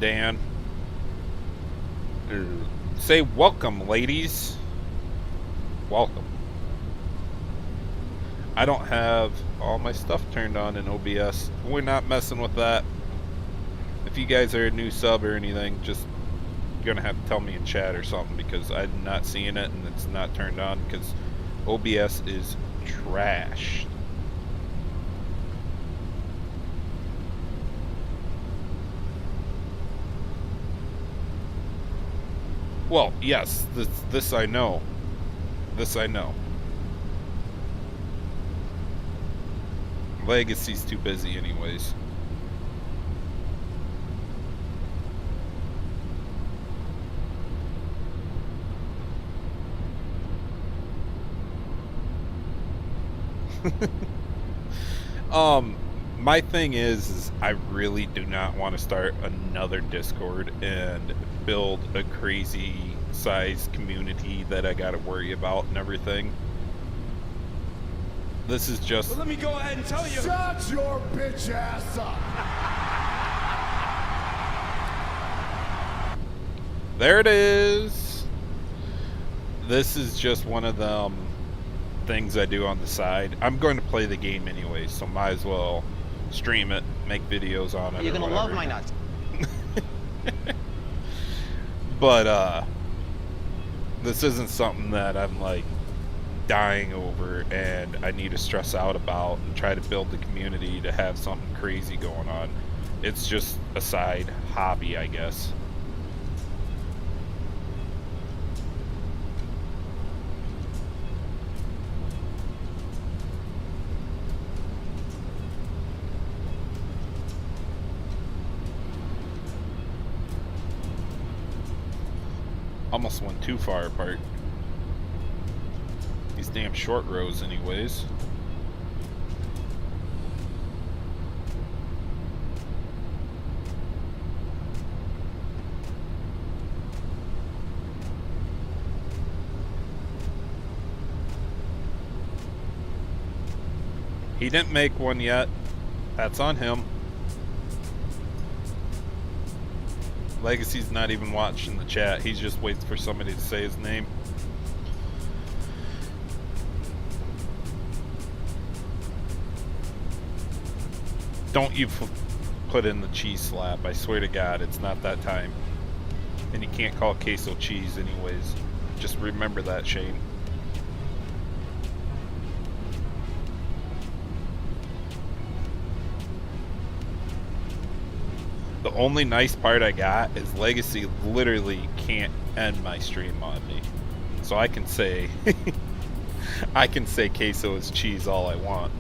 Dan? Say welcome, ladies. Welcome. I don't have all my stuff turned on in OBS. We're not messing with that. If you guys are a new sub or anything, just gonna have to tell me in chat or something, because I'm not seeing it and it's not turned on, because OBS is trash. Well, yes, this I know. This I know. Legacy's too busy anyways. My thing is I really do not want to start another Discord and build a crazy size community that I gotta worry about and everything. This is just... Well, let me go ahead and tell you. Shut your bitch ass up. There it is. This is just one of them things I do on the side. I'm going to play the game anyway, so might as well stream it, make videos on it. You're gonna love my nuts. But this isn't something that I'm like dying over and I need to stress out about and try to build the community to have something crazy going on. It's just a side hobby, I guess. Almost went too far apart. These damn short rows anyways. He didn't make one yet. That's on him. Legacy's not even watching the chat. He's just waiting for somebody to say his name. Don't you put in the cheese slap. I swear to God, it's not that time. And you can't call queso cheese anyways. Just remember that, Shane. The only nice part I got is Legacy literally can't end my stream on me. So I can say I can say queso is cheese all I want.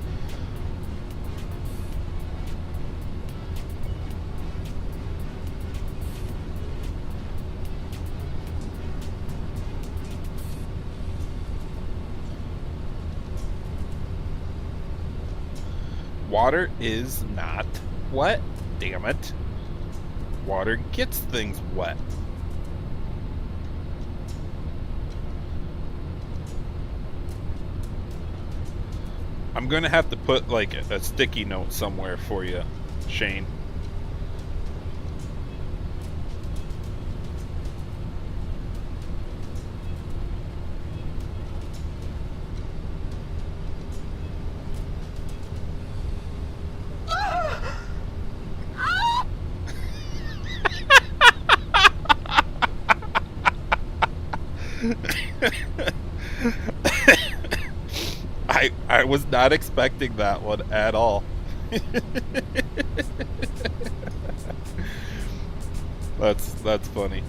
Water is not wet, damn it. Water gets things wet. I'm gonna have to put like a sticky note somewhere for you, Shane. I was not expecting that one at all. That's funny.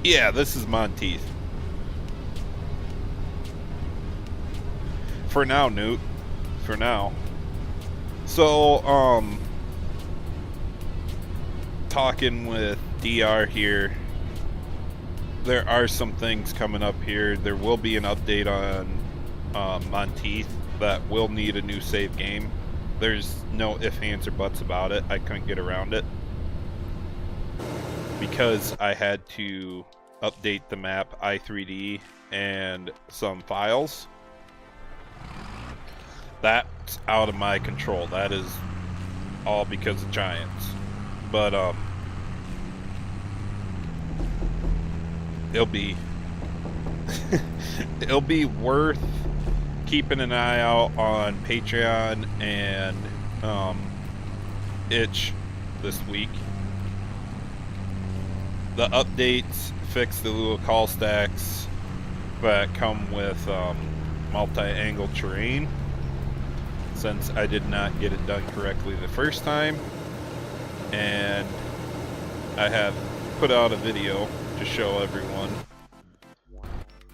Yeah, this is Monteith. For now, Newt. For now. So, talking with DR here, there are some things coming up here. There will be an update on Monteith that will need a new save game. There's no ifs, ands, or buts about it. I couldn't get around it because I had to update the map i3D and some files. That's out of my control. That is all because of Giants. But it'll be it'll be worth keeping an eye out on Patreon and Itch this week. The updates fix the little call stacks that come with multi-angle terrain, since I did not get it done correctly the first time, and I have put out a video to show everyone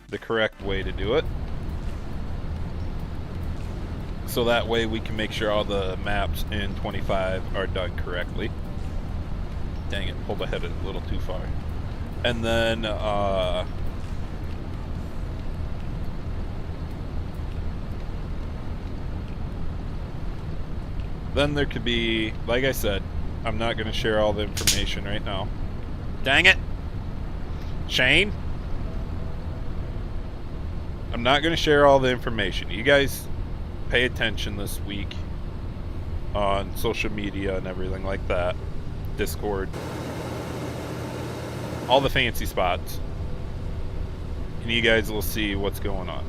the correct way to do it, so that way we can make sure all the maps in 25 are done correctly. Dang it, pulled ahead a little too far. And then there could be, like I said, I'm not going to share all the information right now. Dang it! Shane? I'm not going to share all the information. You guys pay attention this week on social media and everything like that. Discord. All the fancy spots. And you guys will see what's going on.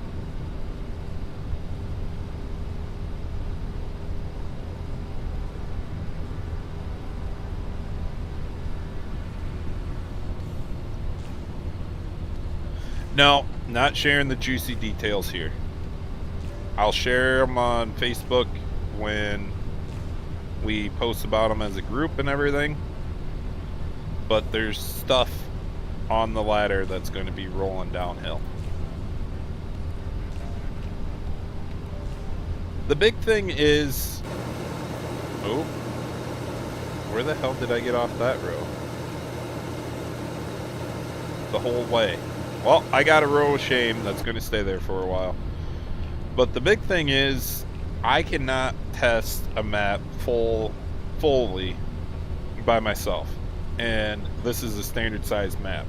No, not sharing the juicy details here. I'll share them on Facebook when we post about them as a group and everything. But there's stuff on the ladder that's going to be rolling downhill. The big thing is... Oh. Where the hell did I get off that row? The whole way. Well, I got a row of shame that's going to stay there for a while. But the big thing is, I cannot test a map fully by myself. And this is a standard size map.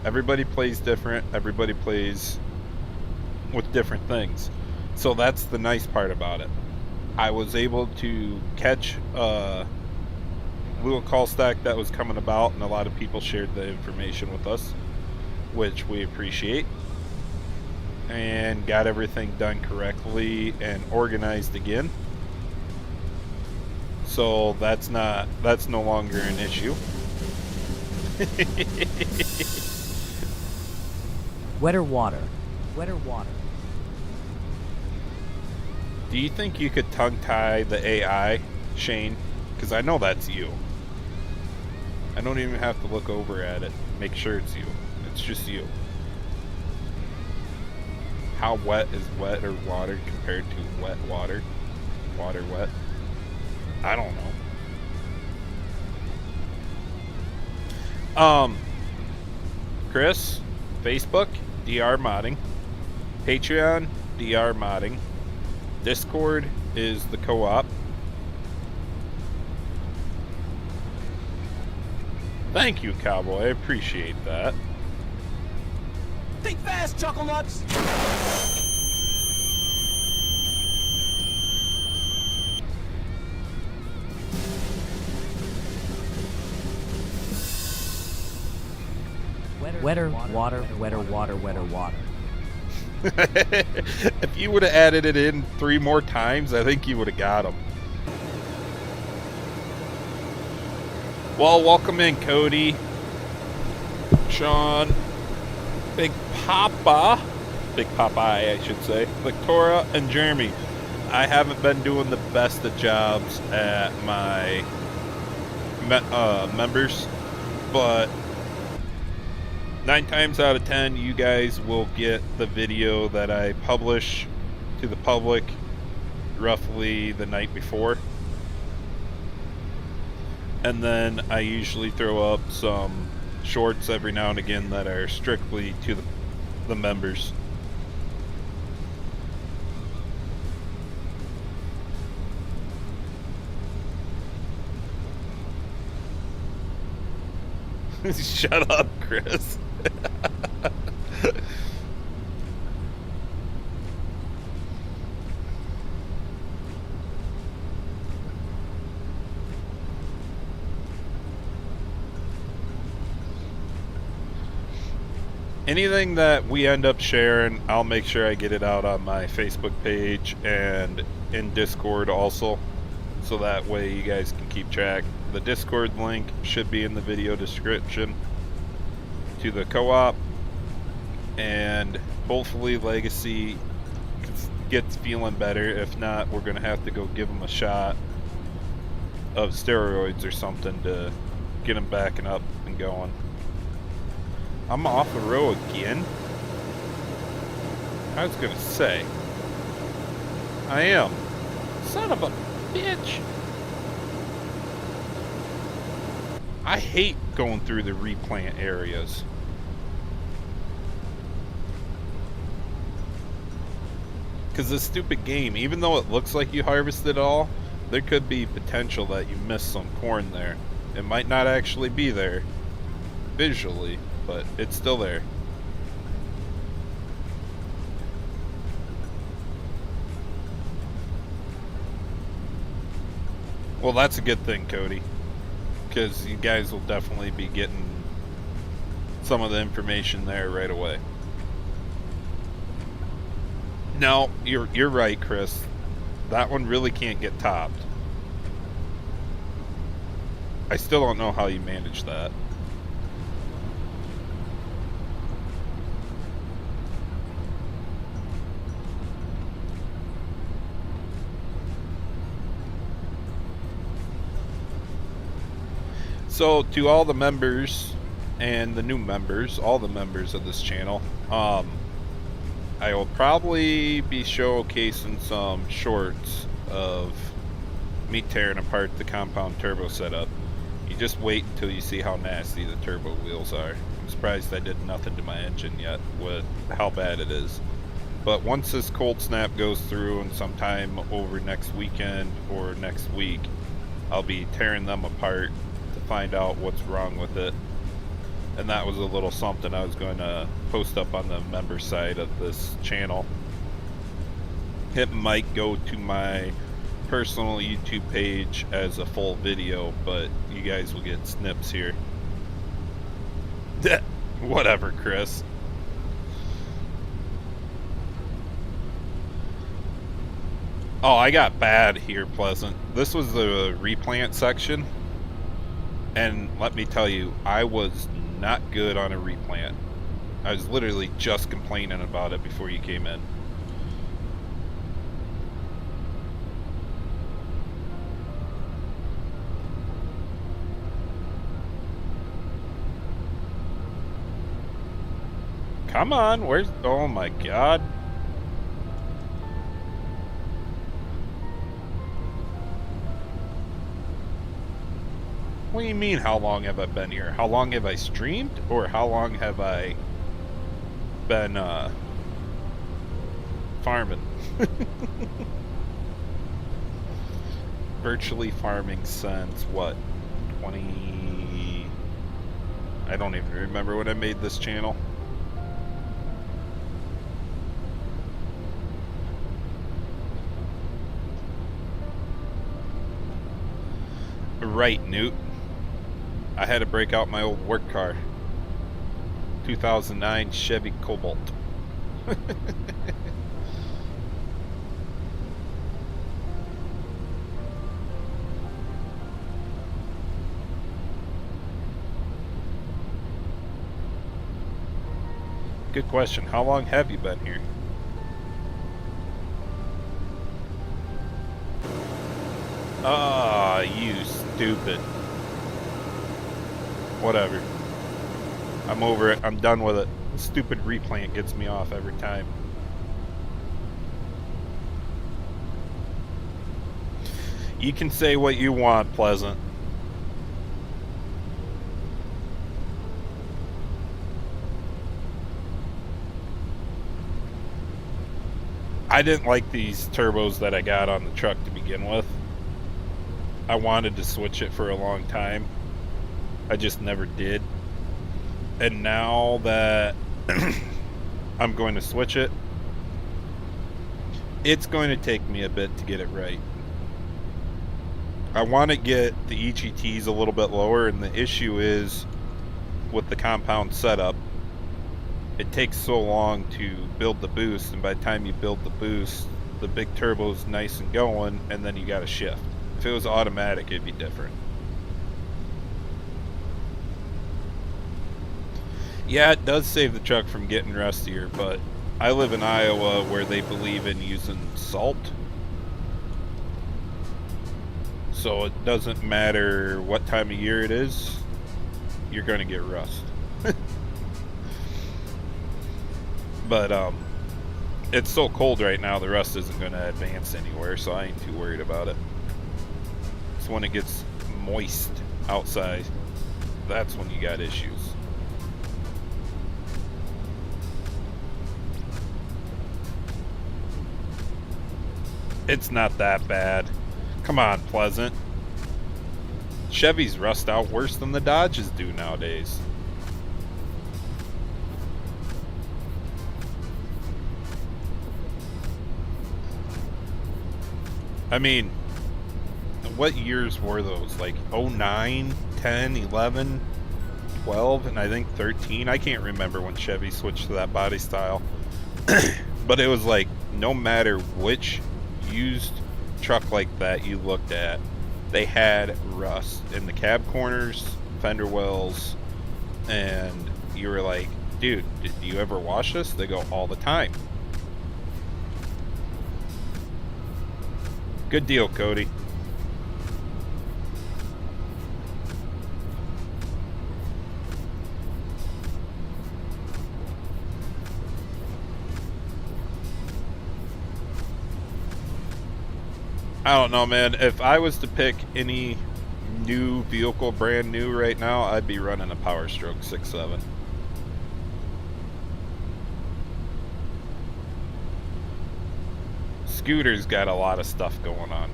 Everybody plays different. Everybody plays with different things. So that's the nice part about it. I was able to catch a little call stack that was coming about, and a lot of people shared the information with us, which we appreciate, and got everything done correctly and organized again. So that's no longer an issue. Wetter water. Wetter water. Do you think you could tongue tie the AI, Shane? Because I know that's you. I don't even have to look over at it. Make sure it's you. It's just you. How wet is wet or water compared to wet water? Water wet? I don't know. Chris, Facebook, DR modding. Patreon, DR modding. Discord is the co-op. Thank you, Cowboy. I appreciate that. Think fast, Chuckle Nuts! Wetter water, wetter water, wetter water. If you would have added it in 3 more times, I think you would have got him. Well, welcome in, Cody, Sean, Big Papa, I should say, Victoria, and Jeremy. I haven't been doing the best of jobs at my members, but 9 times out of 10, you guys will get the video that I publish to the public roughly the night before. And then I usually throw up some shorts every now and again that are strictly to the members. Shut up, Chris. Anything that we end up sharing, I'll make sure I get it out on my Facebook page and in Discord also, so that way you guys can keep track. The Discord link should be in the video description to the co-op, and hopefully Legacy gets feeling better. If not, we're gonna have to go give him a shot of steroids or something to get him backing up and going. I'm off the row again? I was gonna say. I am. Son of a bitch. I hate going through the replant areas. Because this stupid game, even though it looks like you harvested it all, there could be potential that you missed some corn there. It might not actually be there visually, but it's still there. Well, that's a good thing, Cody, because you guys will definitely be getting some of the information there right away. No, you're right, Chris. That one really can't get topped. I still don't know how you manage that. So, to all the members and the new members, all the members of this channel, I will probably be showcasing some shorts of me tearing apart the compound turbo setup. You just wait until you see how nasty the turbo wheels are. I'm surprised I did nothing to my engine yet with how bad it is. But once this cold snap goes through, and sometime over next weekend or next week, I'll be tearing them apart to find out what's wrong with it. And that was a little something I was going to post up on the member side of this channel. It might go to my personal YouTube page as a full video, but you guys will get snips here. Whatever, Chris. Oh, I got bad here, Pleasant. This was the replant section, and let me tell you, I was not good on a replant. I was literally just complaining about it before you came in. Come on, where's... Oh my god. What do you mean, how long have I been here? How long have I streamed? Or how long have I been, farming? Virtually farming since, what, 20... I don't even remember when I made this channel. Right, Newt. I had to break out my old work car. 2009 Chevy Cobalt. Good question. How long have you been here? Ah, you stupid. Whatever. I'm over it. I'm done with it. The stupid replant gets me off every time. You can say what you want, Pleasant. I didn't like these turbos that I got on the truck to begin with. I wanted to switch it for a long time. I just never did. And now that I'm going to switch it, it's going to take me a bit to get it right. I want to get the EGTs a little bit lower, and the issue is with the compound setup, it takes so long to build the boost, and by the time you build the boost, the big turbo's nice and going, and then you got to shift. If it was automatic, it'd be different. Yeah, it does save the truck from getting rustier, but I live in Iowa where they believe in using salt. So it doesn't matter what time of year it is, you're going to get rust. But it's so cold right now, the rust isn't going to advance anywhere, so I ain't too worried about it. It's when it gets moist outside, that's when you got issues. It's not that bad. Come on, Pleasant. Chevys rust out worse than the Dodges do nowadays. I mean, what years were those? Like 09, 10, 11, 12, and I think 13? I can't remember when Chevy switched to that body style. But it was like, no matter which used truck like that you looked at, they had rust in the cab corners, fender wells, and you were like, dude, did you ever wash this? They go, all the time. Good deal, Cody. I don't know, man. If I was to pick any new vehicle, brand new right now, I'd be running a Power Stroke 6.7. Scooter's got a lot of stuff going on.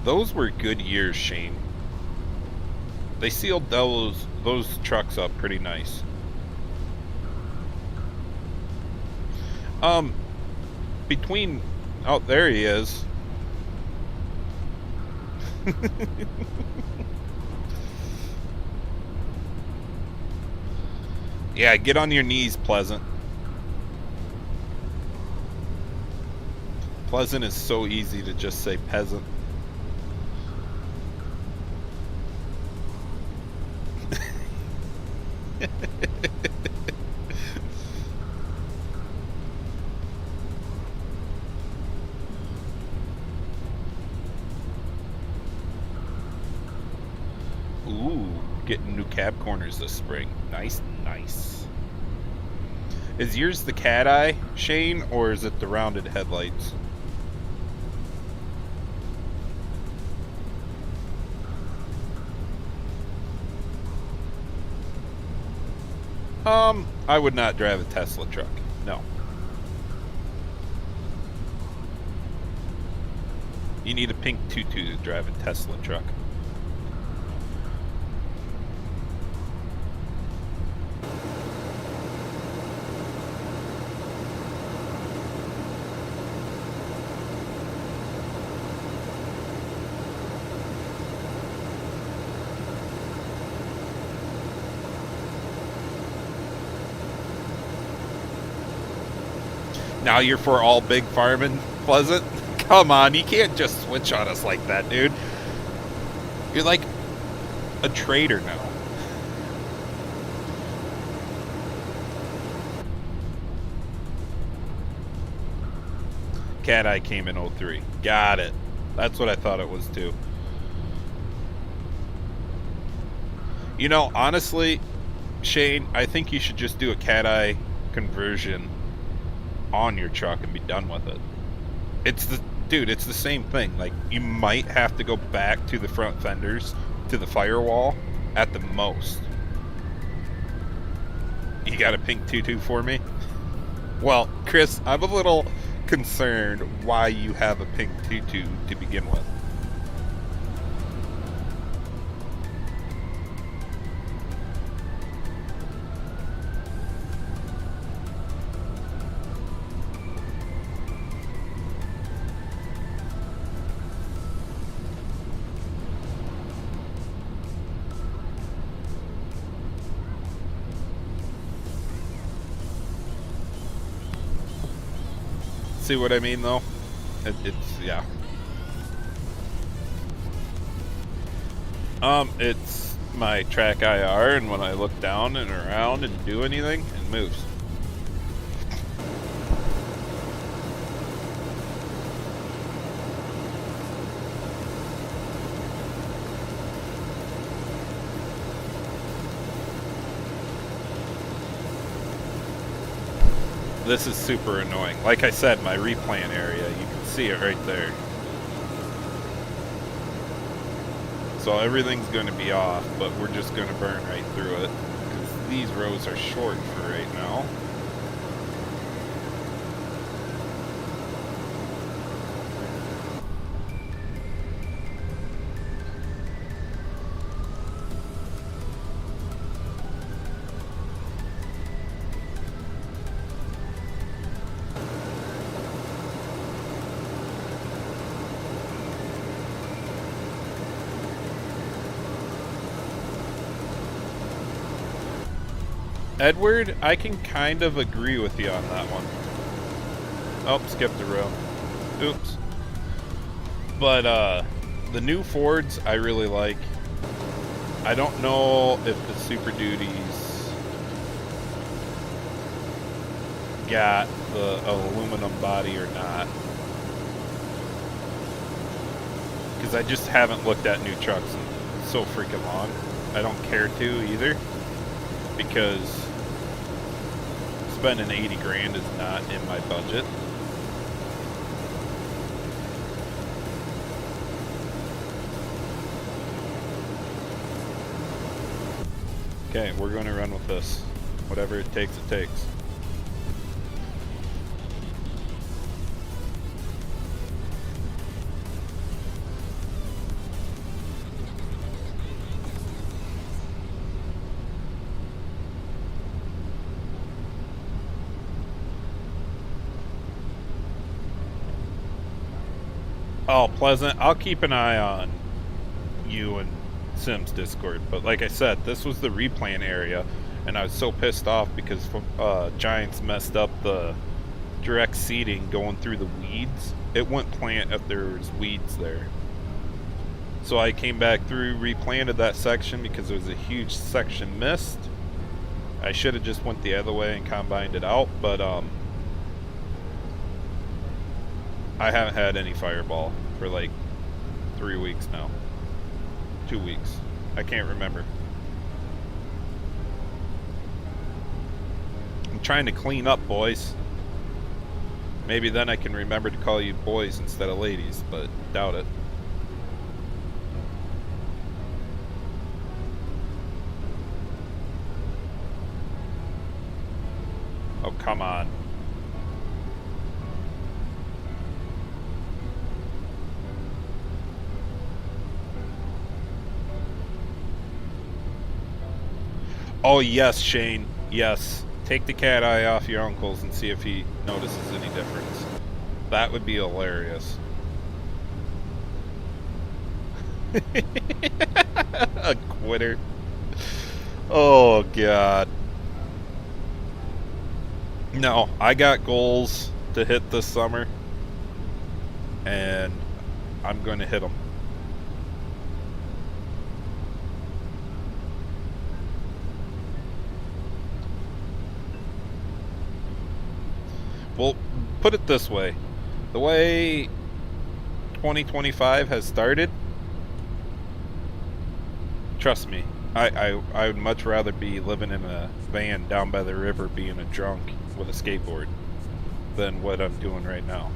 Those were good years, Shane. They sealed those trucks up pretty nice. Between... Oh, there he is. Yeah, get on your knees, Pleasant. Pleasant is so easy to just say peasant. Ooh, getting new cab corners this spring. Nice, nice. Is yours the cat eye, Shane, or is it the rounded headlights? I would not drive a Tesla truck. No. You need a pink tutu to drive a Tesla truck. Now you're for all big firemen, Pleasant? Come on, you can't just switch on us like that, dude. You're like a traitor now. Cat Eye came in 03. Got it. That's what I thought it was too. You know, honestly, Shane, I think you should just do a Cat Eye conversion on your truck and be done with it. It's the dude, it's the same thing. Like, you might have to go back to the front fenders, to the firewall at the most. You got a pink tutu for me? Well, Chris, I'm a little concerned why you have a pink tutu to begin with. See what I mean, though? It's yeah. It's my track IR, and when I look down and around and do anything, it moves. This is super annoying. Like I said, my replan area, you can see it right there. So everything's going to be off, but we're just going to burn right through it, because these rows are short for right now. Edward, I can kind of agree with you on that one. Oh, skipped a row. Oops. But, the new Fords I really like. I don't know if the Super Duties got the aluminum body or not. Because I just haven't looked at new trucks in so freaking long. I don't care to either. Because spending 80 grand is not in my budget. Okay, we're going to run with this. Whatever it takes, it takes. Oh, Pleasant, I'll keep an eye on you and Sims Discord, but like I said, this was the replan area, and I was so pissed off because Giants messed up the direct seating going through the weeds. It wouldn't plant if there was weeds there. So I came back through, replanted that section because it was a huge section missed. I should have just went the other way and combined it out, but I haven't had any fireball for like 3 weeks now. 2 weeks. I can't remember. I'm trying to clean up, boys. Maybe then I can remember to call you boys instead of ladies, but doubt it. Oh, come on. Oh, yes, Shane. Yes. Take the cat eye off your uncle's and see if he notices any difference. That would be hilarious. A quitter. Oh, God. No, I got goals to hit this summer, and I'm going to hit them. Well, put it this way. The way 2025 has started, trust me, I would much rather be living in a van down by the river being a drunk with a skateboard than what I'm doing right now.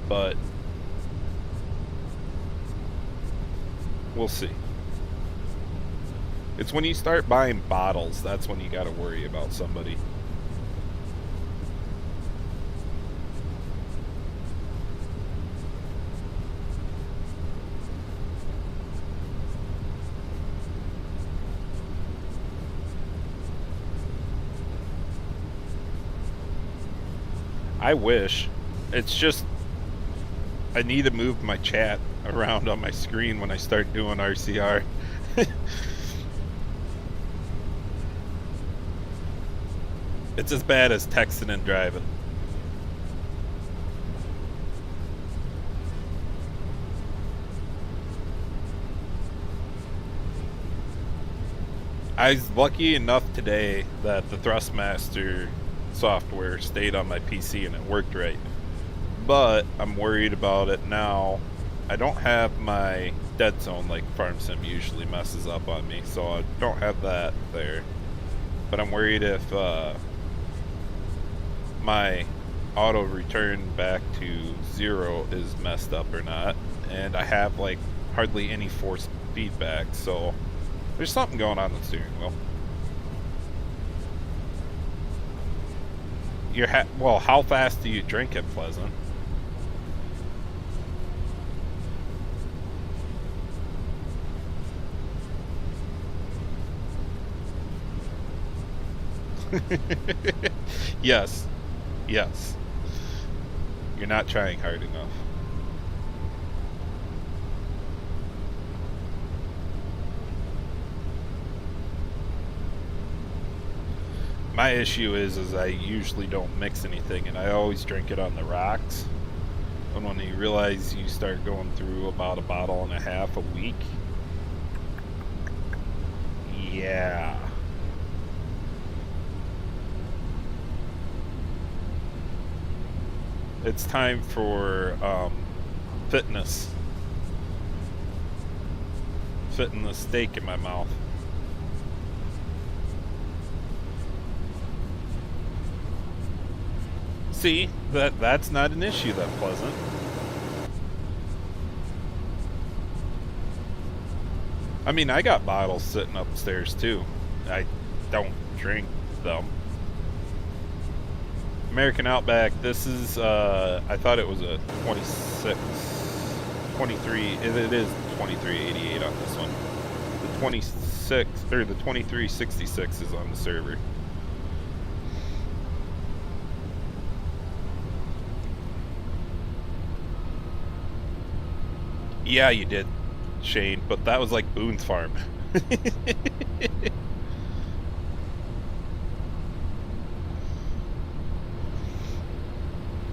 But we'll see. It's when you start buying bottles, that's when you gotta worry about somebody. I wish. It's just I need to move my chat around on my screen when I start doing RCR. It's as bad as texting and driving. I was lucky enough today that the Thrustmaster software stayed on my PC and it worked right. But I'm worried about it now. I don't have my dead zone like Farm Sim usually messes up on me, so I don't have that there. But I'm worried if my auto return back to 0 is messed up or not. And I have like hardly any force feedback, so there's something going on with the steering wheel. Well, how fast do you drink it, Pleasant? Yes. Yes. You're not trying hard enough. My issue is I usually don't mix anything, and I always drink it on the rocks. And when you realize you start going through about a bottle and a half a week, yeah. It's time for fitness. Fitting the steak in my mouth. See, that's not an issue that Pleasant. I mean, I got bottles sitting upstairs too. I don't drink them. American Outback, this is, I thought it was a 23, it is 2388 on this one. The 26, or the 2366 is on the server. Yeah, you did, Shane, but that was like Boone's Farm.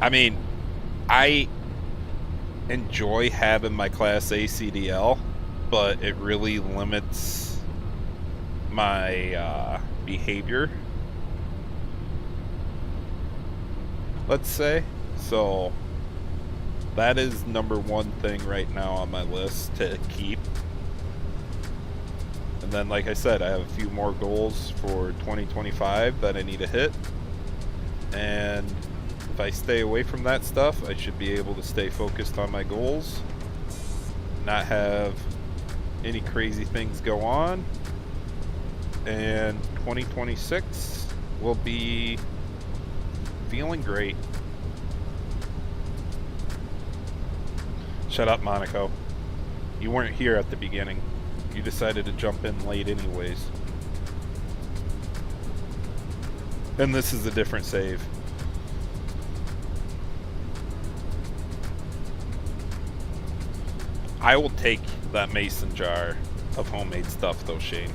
I mean, I enjoy having my Class A CDL, but it really limits my behavior, let's say. So that is number one thing right now on my list to keep. And then, like I said, I have a few more goals for 2025 that I need to hit. And if I stay away from that stuff, I should be able to stay focused on my goals, not have any crazy things go on, and 2026 will be feeling great. Shut up, Monaco. You weren't here at the beginning. You decided to jump in late anyways. And this is a different save. I will take that mason jar of homemade stuff though, Shane.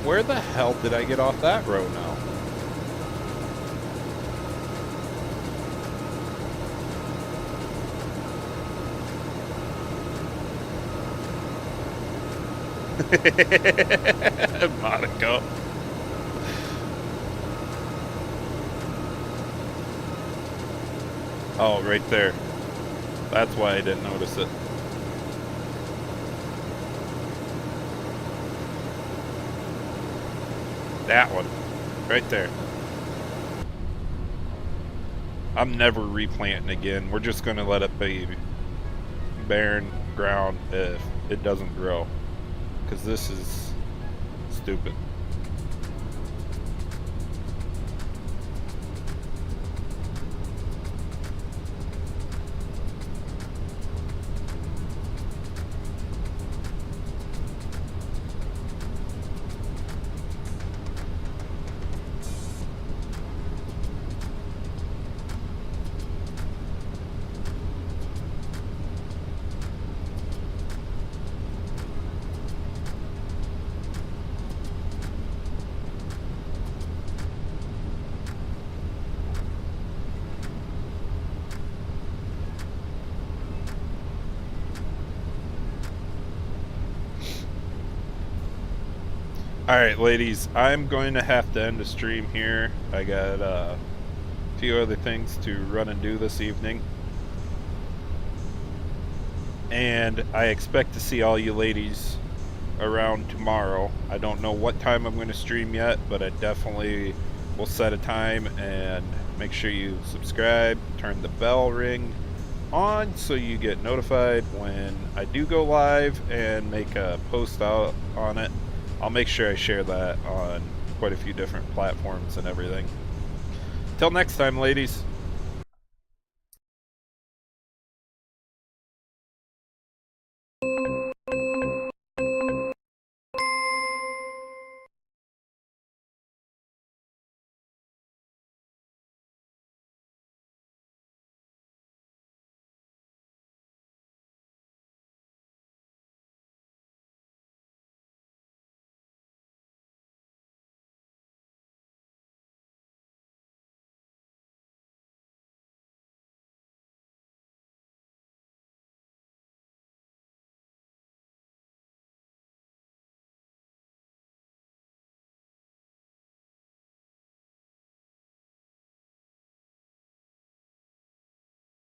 Where the hell did I get off that road now? Monaco. Oh, right there. That's why I didn't notice it. That one. Right there. I'm never replanting again. We're just going to let it be barren ground if it doesn't grow. Because this is stupid. Alright, ladies, I'm going to have to end the stream here. I got a few other things to run and do this evening. And I expect to see all you ladies around tomorrow. I don't know what time I'm going to stream yet, but I definitely will set a time and make sure you subscribe, turn the bell ring on so you get notified when I do go live and make a post out on it. I'll make sure I share that on quite a few different platforms and everything. Till next time, ladies.